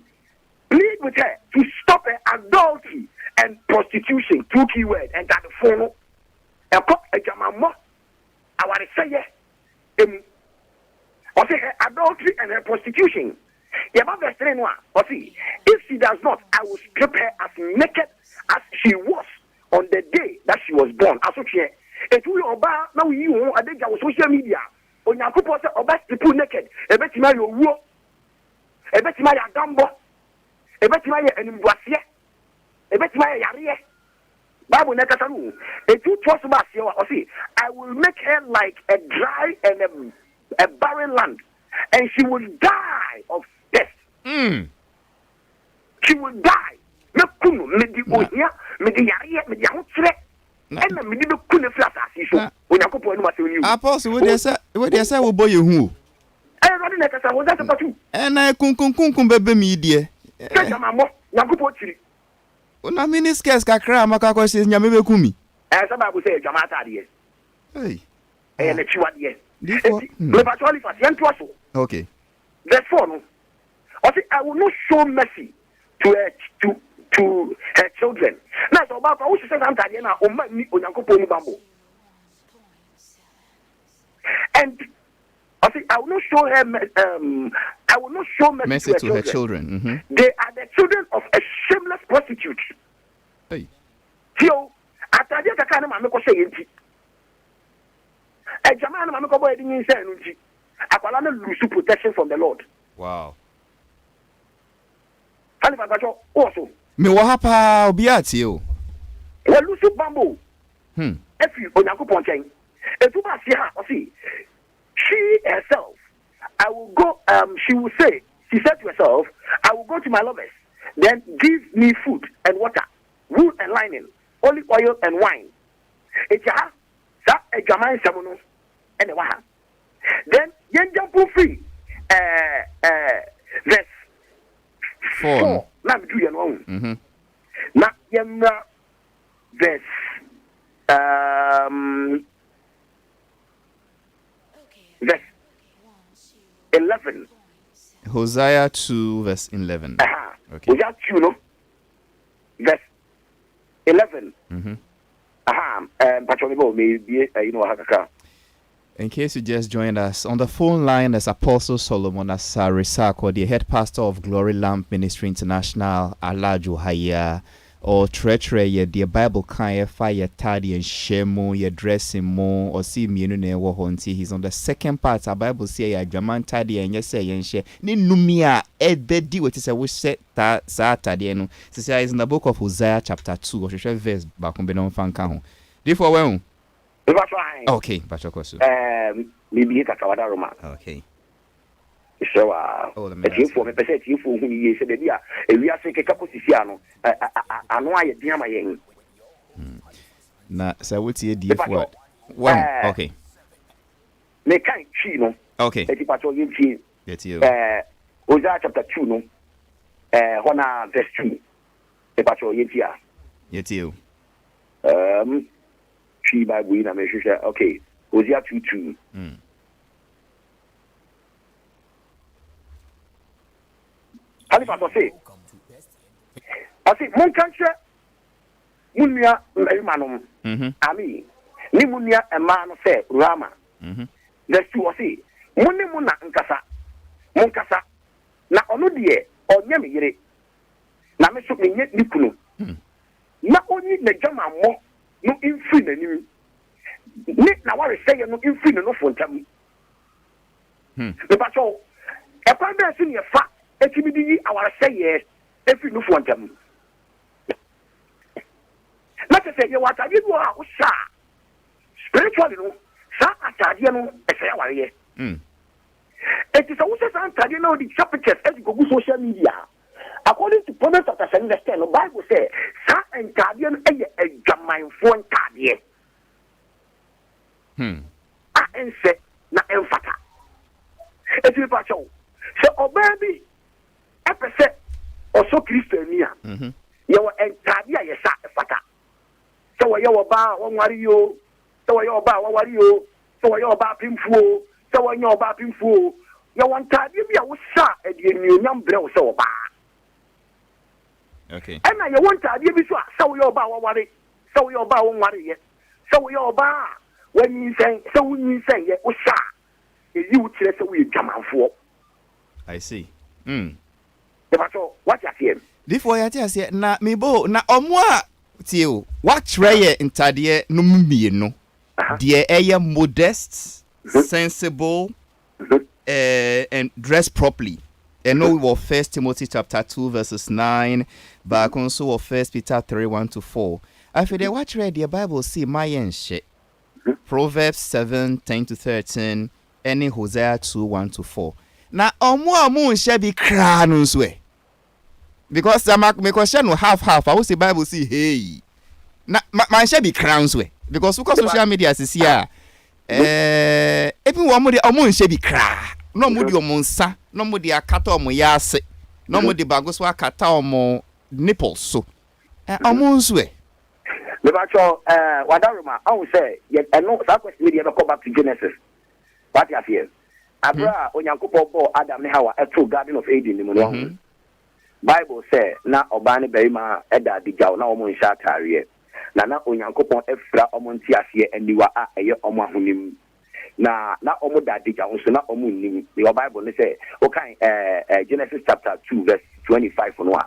plead with her to stop adultery and prostitution, two key words, and that the phone. And put a jamamo, I want to say, or say her adultery and her prostitution. Or see, if she does not, I will strip her as naked as she was on the day that she was born. As okay, it will oba now you I think our social media. On your couple oba people naked, a bet my your woe, a bet my gambo, a bet my enimbuasia, a bet my yaria. Bible nekataru. It will trust us or see, I will make her like a dry and a barren land, and she will die of death. She will die. Me kunu me di onya me di yare me di ahotre and me di kunu flat as so onyakopo enu ma se oni. Apostle we dey say we boy hu. Eh no dey kasa wo that patu. Eh na kunkun bebe mi die. Ke jama mo nyakopo chiri. Una miniskes kakra amaka ko se nyame be kumi. Eh sa Bible say jama atade. Hey. Eh na chiwa de. Me patrol fa yen to so. Okay. Verse 4 no. I will not show mercy to her children. Now, so about what she says, I'm telling you, on my bamboo. And I will not show her. I will not show mercy to her children. They are the children of a shameless prostitute. Hey. So, after that, I can't make say it. A German man go wedding in Sanuji. I will lose protection from the Lord. Wow. Also, me wa hapa obiati o. Well, Lucy Bamboo. If you on Yaku Ponchain, if you see her, see, she herself, I will go. She will say, she said to herself, I will go to my lovers, then give me food and water, wool and lining, olive oil and wine. It's a German Samono and a waha. Then, yen jump free. Verse 4. Now do you know? Now yemra verse 11. Hosea 2 verse 11. Okay. Hosea 2 no? Verse 11. Maybe In case you just joined us, on the phone line is Apostle Solomon Asarisako, the head pastor of Glory Lamp Ministry International, Alajo Haya, or treachery, the Bible kind of fire tardy and shemo, your dressing more, or see me in a he's on the second part. Our Bible say, a German tardy and yes, say, and share. Ninumia, ebedi, what is a wish set that Saturday, and say, is in the book of Hosea, chapter 2, or shall verse back on Benon Fankan. Therefore, well. Okay, but of course. Maybe it's a Kawada Roma. Okay. So, if for me, percent you for who you said, we are saying a couple of Siciano, and why you dear my young. Now, so what's your dear what? Well, okay. Make kind chino. Okay. It's patrol you. Get you. Hosea chapter 2, no. Hona verse 2. The patrol you. Yet you. Tree Bible in America. Okay. Hosea 2:2. Halifax I say, mon country, Munia, Manum. I mean, Nimunia, a man say, Rama. There's two or say, Munimuna and Casa, Moncasa, na Onodie, or Yamiri. Na me should be yet Nikunu. Not only the German more, no infinite. Nick, now what is saying, no infinite, no for them. The patrol, a primary senior fact, a TBD, our say yes, if you know for them. Let us say, you what I did was spiritually, no, Satadian, a say, it is also sometimes you know the chapters as you go social media. According to Proverbs chapter 7, verse 10, the Bible says, Sa and Guardian a German phone card. And say, na emphata. If you pass on, so obey a percent or so Christiania. You are entirely a sa fata. So you are about one wario, so you are about one wario, so you are about pinfo, so you are about pinfo. You want to be a shot at the union blow so bad. Okay. And I want to be so you are about one worry, so you are about one worry, so you are about when you say, so when you say, yeah, was shot, you would say, so we come out for. I see. What you say? Before I tell you, na me bo na omwa tio. What try in Tadia no me no. Dear air modest, sensible, and dress properly. And know we were 1 Timothy chapter 2 verses 9, but also of 1 Peter 3 1-4. I feel that what read the Bible see my and shit. Proverbs 7:10-13, and Hosea 2 1-4. Now, moon shall be crowned way. Because my question will half. I will say Bible see hey. Now, my shall be crowned way. Because social media is here. Even one more the moon shall be crowned. No more the monsa, no more the akata or yase, no more the bagoswa kata or nipples. So, moon's way. The macho, Wadaruma, I will say, yet I know that question media go back to Genesis. What you have Abra, when Yankupo, Adam, Nehawa, a true garden of Eden in the morning. Bible say, na Obani Berima, Edda, the Jow, now Mon Shatari. Nana, when Yankupo, Efra, Omontiasia, and you are a year Omahunim. Na omo da dija so na omo nim the Bible say okay Genesis chapter 2 verse 25 no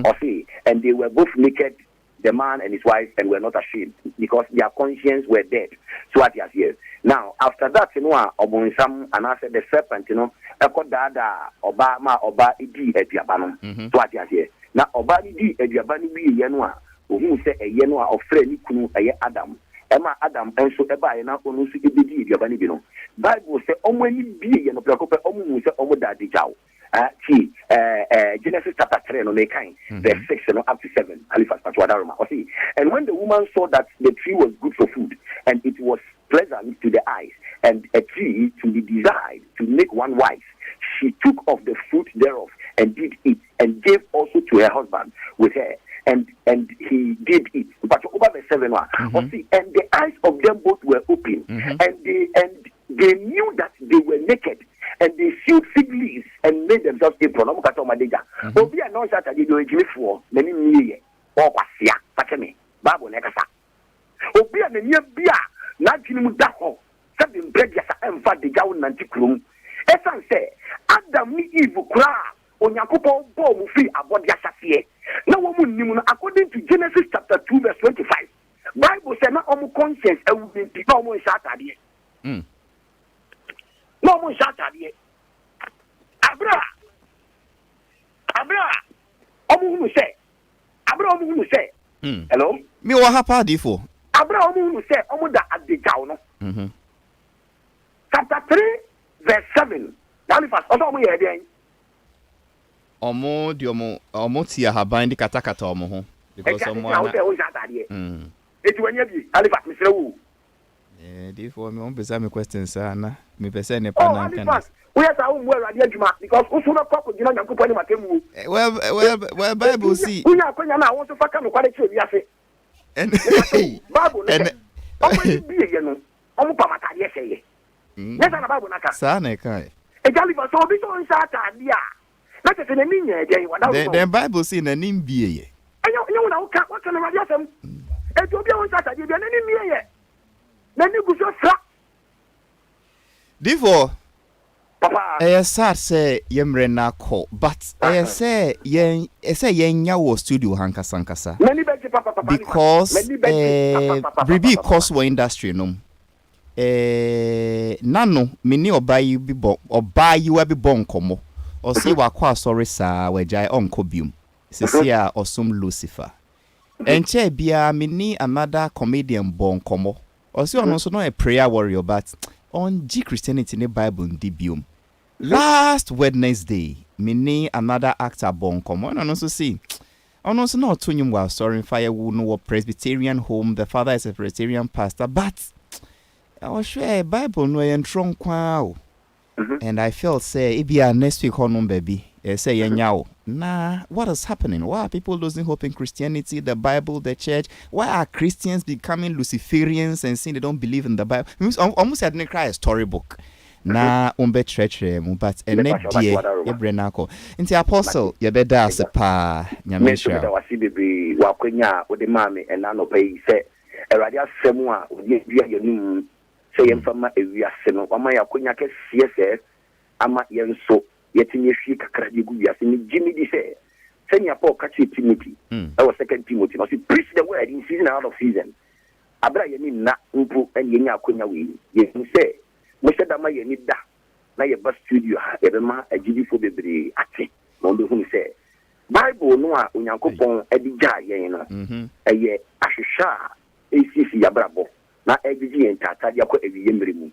or say and they were both naked, the man and his wife, and were not ashamed because their conscience were dead. So what you hear now after that obonsam and I said the serpent ekodada oba idi aduaba no. So what you hear now oba idi aduaba no bi ye no a ohun say eye no a ofre ni kunu eye Adam Emma Adam and so eba na onu su ebedi aduaba ni bi no. Bible say omani bi ye no prekope omu say omo da dijaw. Genesis chapter 3 no they kind verse 6 up to 7 Halifax Wadaruma. See, and when the woman saw that the tree was good for food and it was pleasant to the eyes and a tree to be desired to make one wise, she took of the fruit thereof and did eat and gave also to her husband with her. And he did it. But over the 7 one, see, and the eyes of them both were open, and they knew that they were naked, and they sewed fig leaves and made themselves apron. Obi announce that they do a for many years. Or Pasia, Patemi, Babu Negasa. Obi and the near beer, Nantimu Daho, something bread yes, and fat the gown Nanticrum. Esan say, Adam ni evil cry, on Yakupo Bo free about Yasasie. No woman knew according to Genesis chapter 2 verse 25. Bible said not almost conscience and will be no more shot at you. No more shot at you. Abra Omu say Abra Omu say hello? Me what happened for? Abra Omu say Omu da at the town. Chapter 3 verse 7. Halifax Omu here then. Omo tia haban di katakata omo ho because omo ana eti wanya bi Halifax misre wo therefore me on pesa me questions na me pesa ne pa na kan we are sa wo awurade adwuma because wo so na kwako gina nyankopɔ ne matemu well Bible see unya akonya na wo so fa ka no kwade che wi ase Bible and Pamataria say. Yes, and Bible Naka. Sana. A Jaliba so be on Saturday. That is in a minute. The Bible say na nimbi. I know what can I get them? And to be on Saturday, and any me. Then you go so. Therefore, I sad say yemre na call, but I say yenya wo studio hankasa. Because bribi cost wo industry no. Nano mini obayi bi bon obayi wa bi bon komo. O si wa kwa sorry sa we jai onko bium. Sesia osum Lucifer. Enche bia mini another comedian bon komo. O si ono so no a prayer warrior but on G Christianity in the Bible in Dibium. Last Wednesday, mini another actor born come on and also see. On also not to him while sorry fire who know a Presbyterian home, the father is a Presbyterian pastor, but I was sure Bible no and strong wow. And I felt say it be a next week on baby. Say yanyaw. Nah, what is happening? Why are people losing hope in Christianity, the Bible, the church? Why are Christians becoming Luciferians and saying they don't believe in the Bible? Almost had to cry a storybook. Na umbe tretre mu but ene die ebrenako. Inti apostle ye beda se pa nyamesha. Me wasi bebre wa kwenya ode mame ena no pay se erade asemu a odi bia yenum se yemfama ewiase no ama ya kwenya ke sie ama yenso yetini hwi kakra de gu wiase ni jimi di se senya Paul kachi Timothy that was 2 Timothy no see preach the word in season and out of season abra ye ni na mpu en ye nya kwenya we ye say mo se da ma ye ni da na ye ba studio ha ye be ma agidi fo bebre ate mo be hu say Bible no a onyankopon edija ye no eye ahwehwa esisi yabrabo na ediji entata dia ko ewiye mremu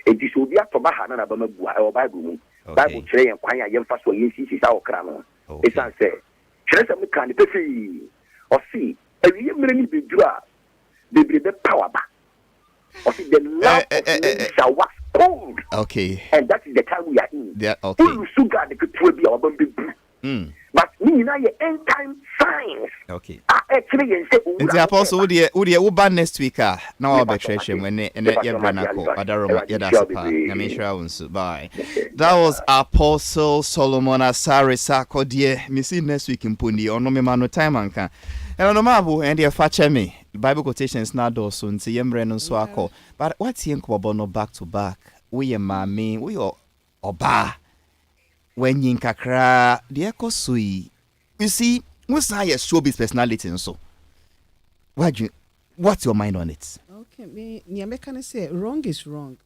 edi so bi atoba ha na ba mabua e Bible mu Bible chere yen kwan ya yemfa so yen sisi sa okra no esan say chere se me kan pefi o si ewiye mremu bedura bebre be power ba o si the love of shall wax cold. Okay. And that is the time we are in. Yeah, okay. Sugar the could be our baby. But me now your end time signs. Okay. Actually you say the apostle would ban next week now I'll be trashing when and yebranako adaroma yedasapa nyamishra unsu bye. That was Apostle Solomon Asare Sako dear missing next week in Pundi or no me mano time anka. And no mabu and your fache me Bible quotations na do so nti yemre no so akọ but what yen ko no back to back we mami we oba when yin kakra de ekosui you see we say showbiz personality so what's your mind on it? Okay, me can say wrong is wrong,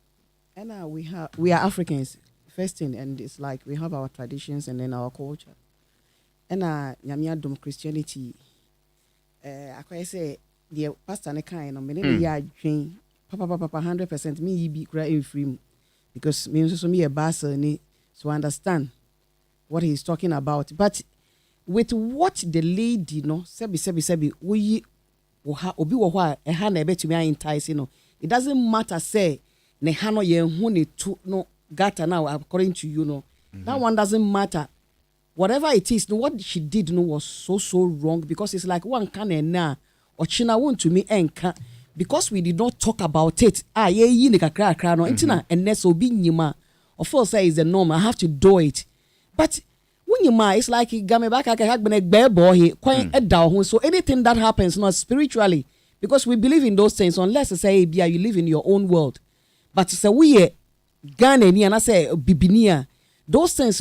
and we are Africans first thing, and it's like we have our traditions and then our culture, and nyamia dom Christianity. I can say the pastor ne kind of many ya dream papa 100% me be crying free because me also me a bass so understand what he's talking about. But with what the lady sebi we obi wo hwa e ha na ebetumi entice it doesn't matter say ne ha no ye hu ne tu no gata now according to you that one doesn't matter. Whatever it is, what she did was so wrong because it's like one can na or china want to me enka because we did not talk about it. Ye ni kakra no intina and so be nyima. Of course say is the norm. I have to do it. But when you it's like game back I have been a bear boy quite down. So anything that happens not spiritually because we believe in those things unless say you live in your own world. But say we Ghanaian and I say bibinia those things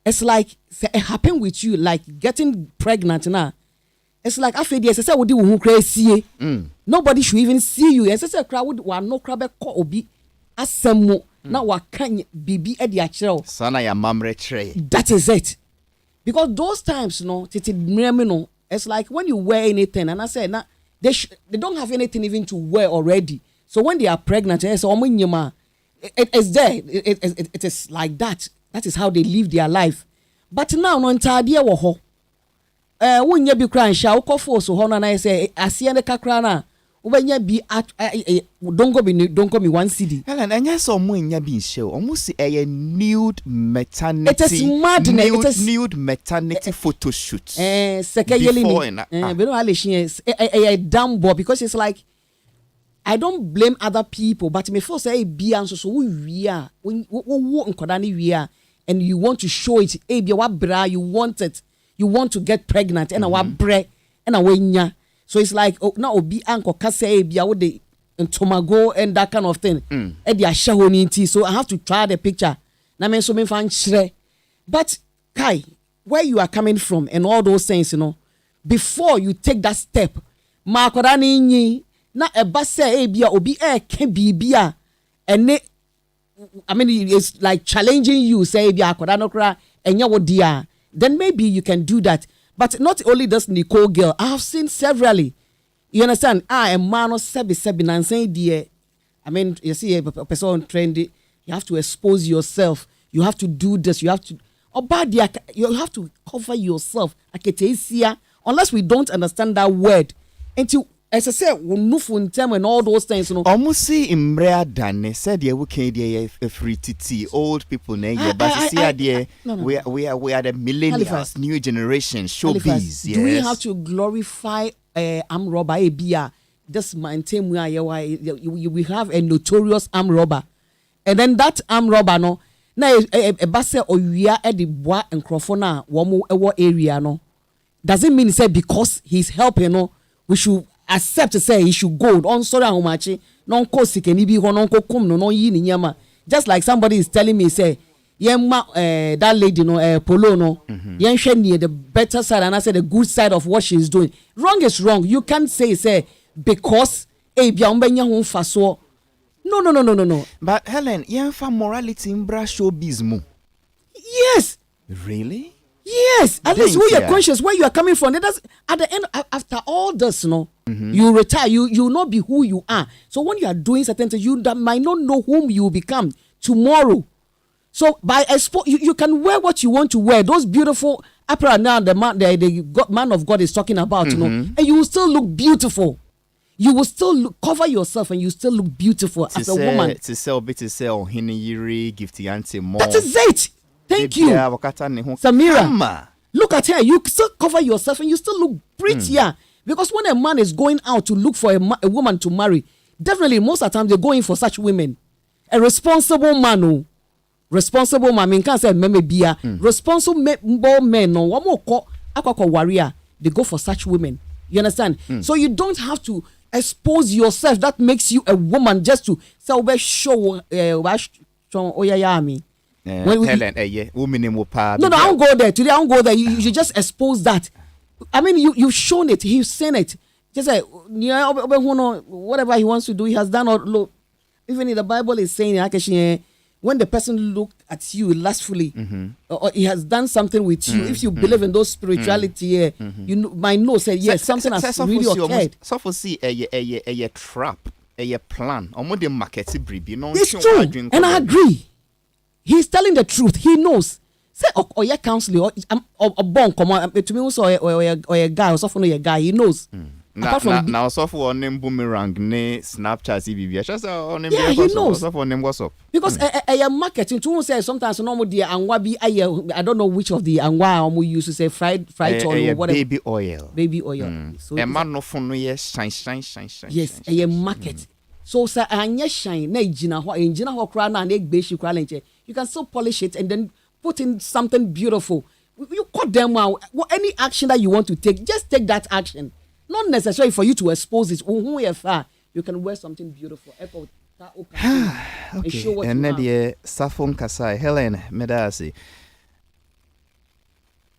it's like it happen with you like getting pregnant now. It's like after the say we do crazy. Nobody should even see you. As I say crowd wa no crab ko obi asemo na wa kan bibi e dia kire. Sana ya mamre tray. That is it. Because those times it's like when you wear anything and I say now they don't have anything even to wear already. So when they are pregnant it's it's there. It is like that. That is how they live their life. But now no ntade wo ho. Wonye bi kran sha wo kofo so ho na say asie ne kakra na Ubenya be at don't go me 1 CD. Helen, and yes, or more in your being show. Almost a nude maternity. It is madness. Nude maternity photo shoot. Secondly, a dumb boy because it's like I don't blame other people, but me first say be answer so we are when we are and you want to show it. You want it. You want to get pregnant and our bread and a so it's like now be uncle kase bia with the tomago and that kind of thing. And they are showing so I have to try the picture. Na me so me fan shre. But Kai, where you are coming from and all those things, before you take that step, ma kodani nyi na eba say bia obi can bibia and I mean it's like challenging you say bia kodano kra enya wo dia. Then maybe you can do that. But not only this Nicole girl, I have seen severally. You understand? A man of sebi and saying, dear, I mean, you see a person trendy, you have to expose yourself. You have to do this. You have to, you have to cover yourself. Unless we don't understand that word. Until, as I said, and all those things. Almost see in rare than said, yeah, we can't a free TT, old people, but we are the millennials, new generation, showbiz. Yes. Do we have to glorify arm robber? This man, we have a notorious arm robber, and then that arm robber, no, now a basse or we are at the bois and crofona, one area, no, doesn't mean say because he's helping, we should accept to say he should go on sorry how much non ko sikeni bi ho non ko kum no yi ni nyama just like somebody is telling me say that lady polo no yen hwe near the better side and I said the good side of what she is doing. Wrong is wrong. You can't say because bia ombenya ho faso. No. But Helen, yen fa morality in bra showbiz mu. Yes. Really? Yes, at least who you're conscious where you are coming from. That's at the end after all this, you retire. You will not be who you are. So when you are doing certain things, you might not know whom you will become tomorrow. So by you can wear what you want to wear. Those beautiful apparel now the man of God is talking about, and you will still look beautiful. You will still cover yourself and you still look beautiful as a woman. To sell hiniyiri gift auntie more. That is it. Thank you, Samira. Look at her. You still cover yourself and you still look prettier. Because when a man is going out to look for a woman to marry, definitely most of the time they're going for such women. A responsible man, responsible man. I mean, can't say maybe responsible men. No, one more warrior. They go for such women. You understand? So you don't have to expose yourself. That makes you a woman just to say show. Helen, no, I don't go there. Today, I don't go there. You just expose that. I mean, you've shown it. He's seen it. Just say, whatever he wants to do, he has done. Look, even in the Bible is saying, when the person look at you lustfully, or he has done something with you, if you believe in those spirituality, you might know, say, yes, something has really occurred. So for see a trap, a plan. It's true, and I agree. He's telling the truth. He knows. Say, or your counselor, or bon, come on, to me also, or a guy, or someone, a guy, he knows. Now, so for name boomerang, Snapchat, CBB, yeah, he knows. What's up? Because a marketing to say sometimes no more the angwa I don't know which of the angwa we used to say fried oil or whatever. Baby oil. So a man no phone shine. Yes, a market. So sir, anya shine na engina ho kra na egbe shi kra lenche. You can still polish it and then put in something beautiful. You cut them out. Any action that you want to take, just take that action. Not necessarily for you to expose it. You can wear something beautiful. Okay. And then the Safon Kasai Helen Medasi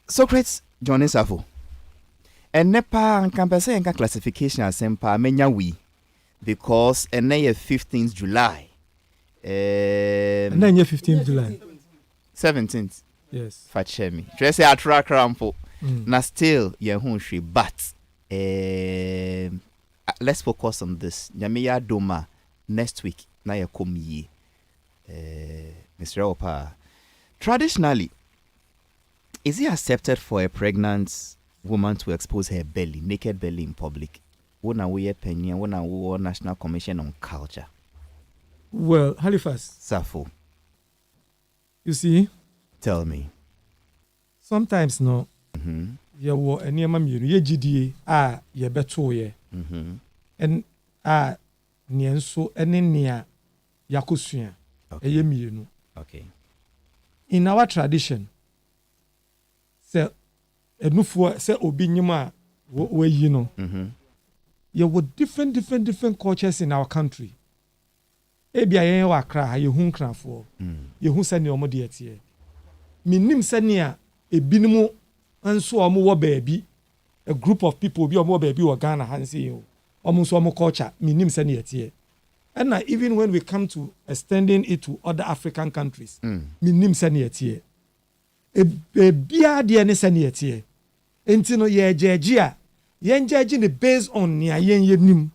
Socrates Johnny Safo. And Nepa and Campese and classification as Sempa Menya we because and now 15th July. And then 15th July. 17th. Yes. Fachemi. Just say attract rampo. Na still yehunshi but let's focus on this. Nyamiya Doma next week. Na yakomi Mr. Opa. Traditionally, is it accepted for a pregnant woman to expose her belly, naked belly in public? When are we opinion? When are we National Commission on Culture? Well, Halifax. Safo. You see? Tell me. Sometimes no. You wo enema mienu ye gidie a ye beto ye. En a nienso ene nia yakosua. Eye mienu. Okay. In our tradition, say enufo say obi nyima we yi no. There were different cultures in our country. Ebia yen wa kra ye hu nkrafo. Ye hu sani omo de etie. Minim sani a ebinim anso omo wo baabi. A group of people bi omo baabi wo Ghana hansi yo. Omo so omo culture minim sani etie. And even when we come to extending it to other African countries, minim sani etie. Bia de ne sani etie. Enti no ye jeje yen judging it based on nia yen yenim.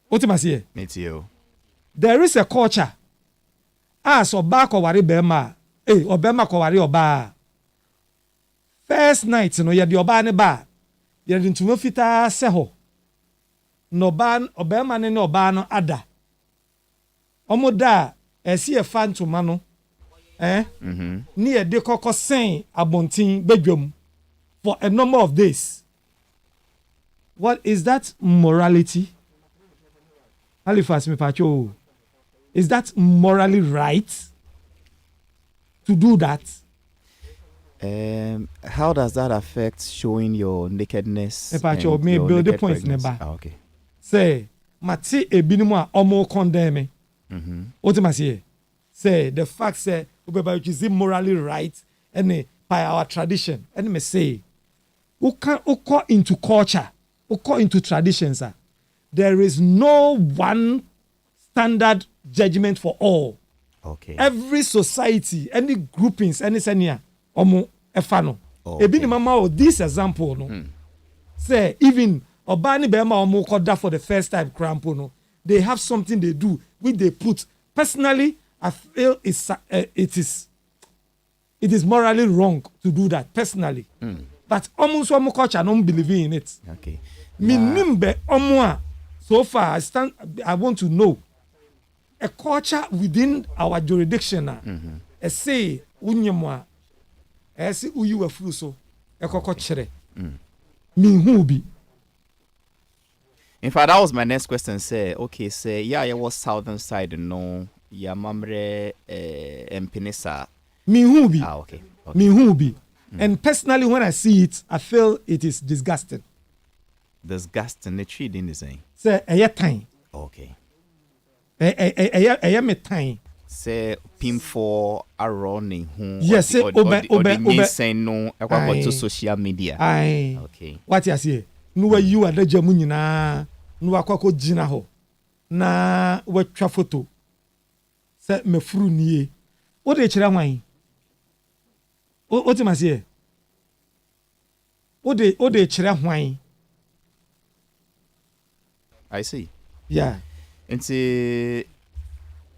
What am I saying? There is a culture. So back or worry bema. Or bema ko worry oba. First night no ye di oba ne ba. Ye di ntuma fita seho. No ban obema ne oba no ada. Omo da esi e fan to mano. Ni e de kokko sen abontin bedwam for a number of days. What is that morality? Halifax me pacho. Is that morally right to do that? How does that affect showing your nakedness? Me pacho me build the points never. Okay. Say mati ebinimu a omo condemn. What am I say? Say the fact say which is morally right and by our tradition. And me say who go into culture. Or into traditions, there is no one standard judgment for all. Okay. Every society, any groupings, any senior, omo efano. Ebi ni mama this example no. Say even obani bema omo koda for the first time crampo no. They have something they do which they put. Personally, I feel it is morally wrong to do that. Personally. But almost one culture don't believe in it. Okay. Minimbe omwa. So far, I want to know a culture within our jurisdiction. A say unyamwa. A say uyu a fruso. A kokochere. Min who be. In fact, that was my next question. Say, okay, say, yeah, it was southern side, no, ya mamre empinesa. Min who be. Okay. Min who be. And personally, when I see it, I feel it is disgusting. Disgusting. The tree didn't say. Say a time. Okay. A me time. Say pim for a running. Yes. Say obe. Say no. About to social media. Aye. Okay. What you say? No you are the jamuni na. No akwako jina ho. Na we twa photo. Say me furu niye. O de chira wan. O ti ma say. O de chira hwan. I see. Yeah. And say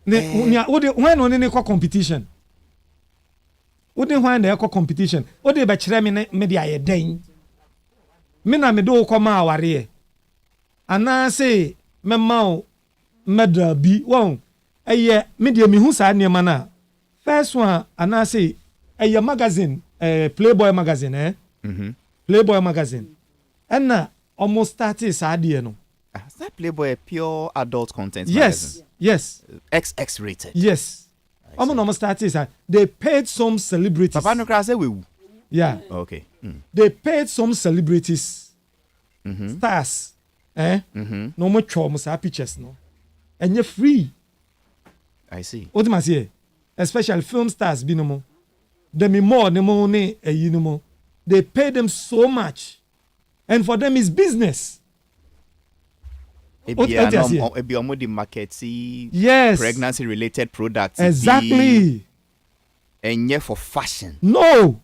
when on any competition. What dey when dey competition? O dey be chira me dey aye den. Me na me do come aware. Ana say me ma medal bi won. Eye me dey me hu sa niam na. First one ana say eye magazine Playboy magazine Playboy magazine. And na almost started sa dey no. Is that Playboy a pure adult content? Yes, magazine? Yes. XX rated. Yes. Almost started. They paid some celebrities. Papa no cry say we. Yeah. Okay. They paid some celebrities, stars. No more chom sa pictures no. And you're free. I see. What do I say? Especially film stars, be no more. Demi more, no more, no more. They pay them so much, and for them it's business. Yes. Pregnancy related products. Exactly. And yeah, for fashion. No.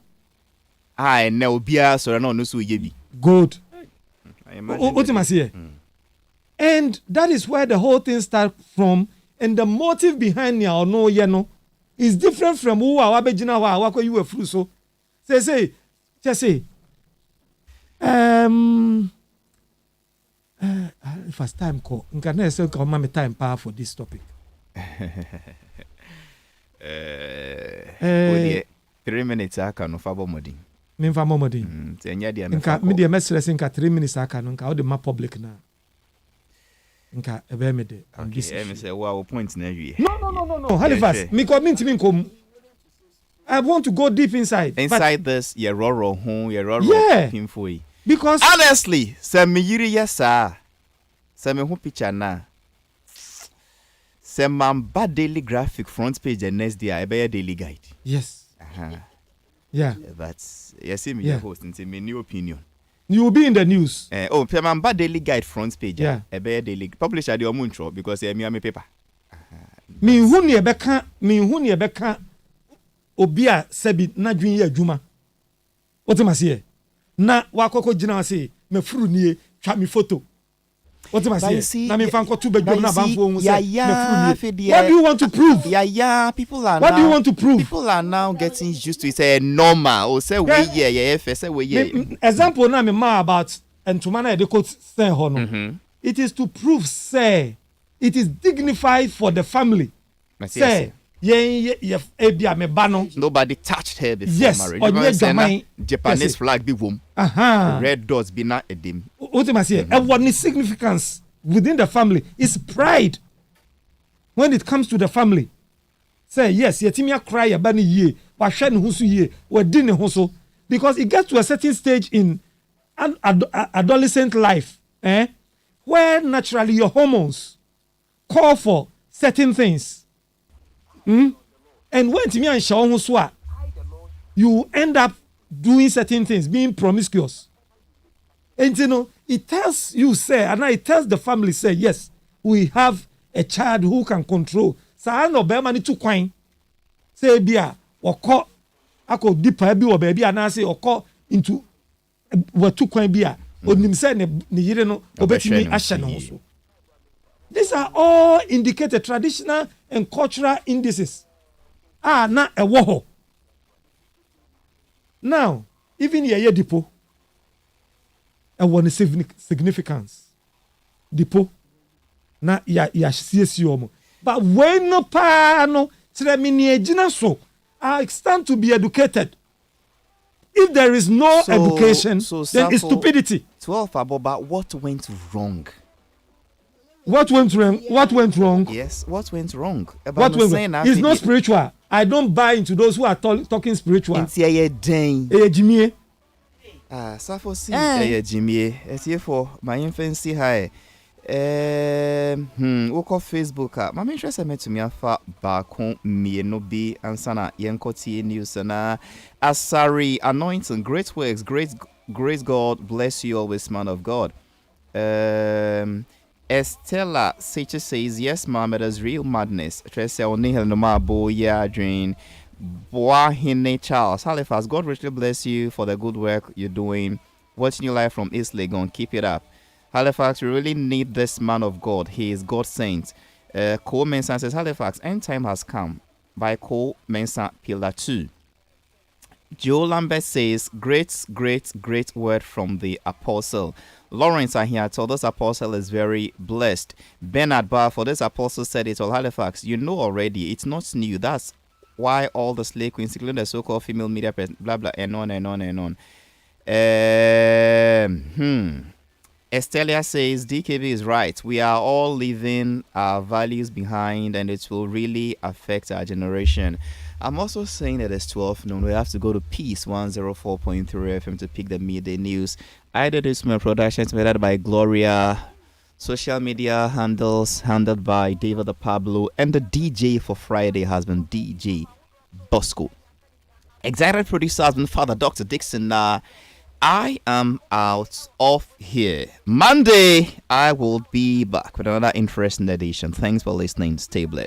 And now beer so no so yebi. Good. What am I saying? And that is where the whole thing starts from. And the motive behind ya or no ya no is different from who are abegina wa you were through. So say just say if it's time call, nka na say come me time power for this topic. 3 minutes aka no fa bomodin. Me fa momodin. Enya dia me. Nka me dia message nka 3 minutes aka no nka o de ma public na. Nka ebe me de. Okay, me say wow point na wie. No. Halifax, me come. I want to go deep inside. Inside this, your roro home, your roro pinfui. Because honestly, some me yiri yesa. Some me who picture na. Some mamba daily graphic front page and next day I buy a daily guide. Yes. Yeah. But you see me your host and say me new opinion. You will be in the news. Some mamba daily guide front page. Yeah. I buy a daily publish at the Omuntro because me am paper. Me hu ne beka obi a sebi na dwen ye adwuma wotemase na wakoko gina ase me furu nie twa me photo wotemase na me fanko to bedwom na banfo hu se me furu nie. What do you want to prove? People are what now, do you want to prove? People are now getting used to it. Say normal or say we say we example na me ma about entuma na de quote say ho no. It is to prove say it is dignified for the family. Say nobody touched her before marriage. Japanese flag be wom. Red dots be not a dim. Ultimately, what is significance within the family is pride. When it comes to the family, say yes, yetimia cry abani ye, washen husu ye, wedine huso, because it gets to a certain stage in adolescent life, where naturally your hormones call for certain things. And when Timmy and Shawn Swa, you end up doing certain things, being promiscuous. And you know, it tells you, say, and it tells the family, say, yes, we have a child who can control. So I know Berman to coin. Say, Bia, or call, I call deeper, or baby, and I say, or call into what to coin Bia, or Nimsen, Nireno, or Betty Ashan also. These are all indicated traditional and cultural indices. Na a war. Now, even here, depot, and one significance. Depot, na ya CSU. But when no pano, so I stand to be educated. If there is no education, then it's stupidity. 12 but what went wrong? What went wrong? Yes, what went wrong? What went wrong? It's not spiritual. I don't buy into those who are talking spiritual. It's a dang. Jimmy. Safo si Jimmy. It's here for my infancy high. Woko Facebook. My interest I met to me afa back home me no be ansana yenkoti news na Asari anointing great works great God bless you always man of God. Estella Sacher says, yes, mom, it is real madness. Tracy O'Neill no ma boya drain. Boahine Charles Halifax, God richly bless you for the good work you're doing. Watching your life from East Legon, keep it up. Halifax, you really need this man of God. He is God's saint. Cole Mensa says, Halifax, end time has come. By Cole Mensa Pillar 2. Joe Lambert says, great word from the apostle. Lawrence here told us apostle is very blessed. Bernard Barr, for this apostle said it all. Halifax, you know already, it's not new. That's why all the slave queens, including the so-called female media person, blah blah, and on and on and on. Estelia says DKB is right. We are all leaving our values behind, and it will really affect our generation. I'm also saying that it's 12 noon. We have to go to Peace 104.3 FM to pick the midday news. I did this my productions made by Gloria. Social media handles handled by David the Pablo, and the DJ for Friday has been DJ Bosco. Executive producer has been Father Dr. Dixon. I am out of here. Monday, I will be back with another interesting edition. Thanks for listening. Stay blessed.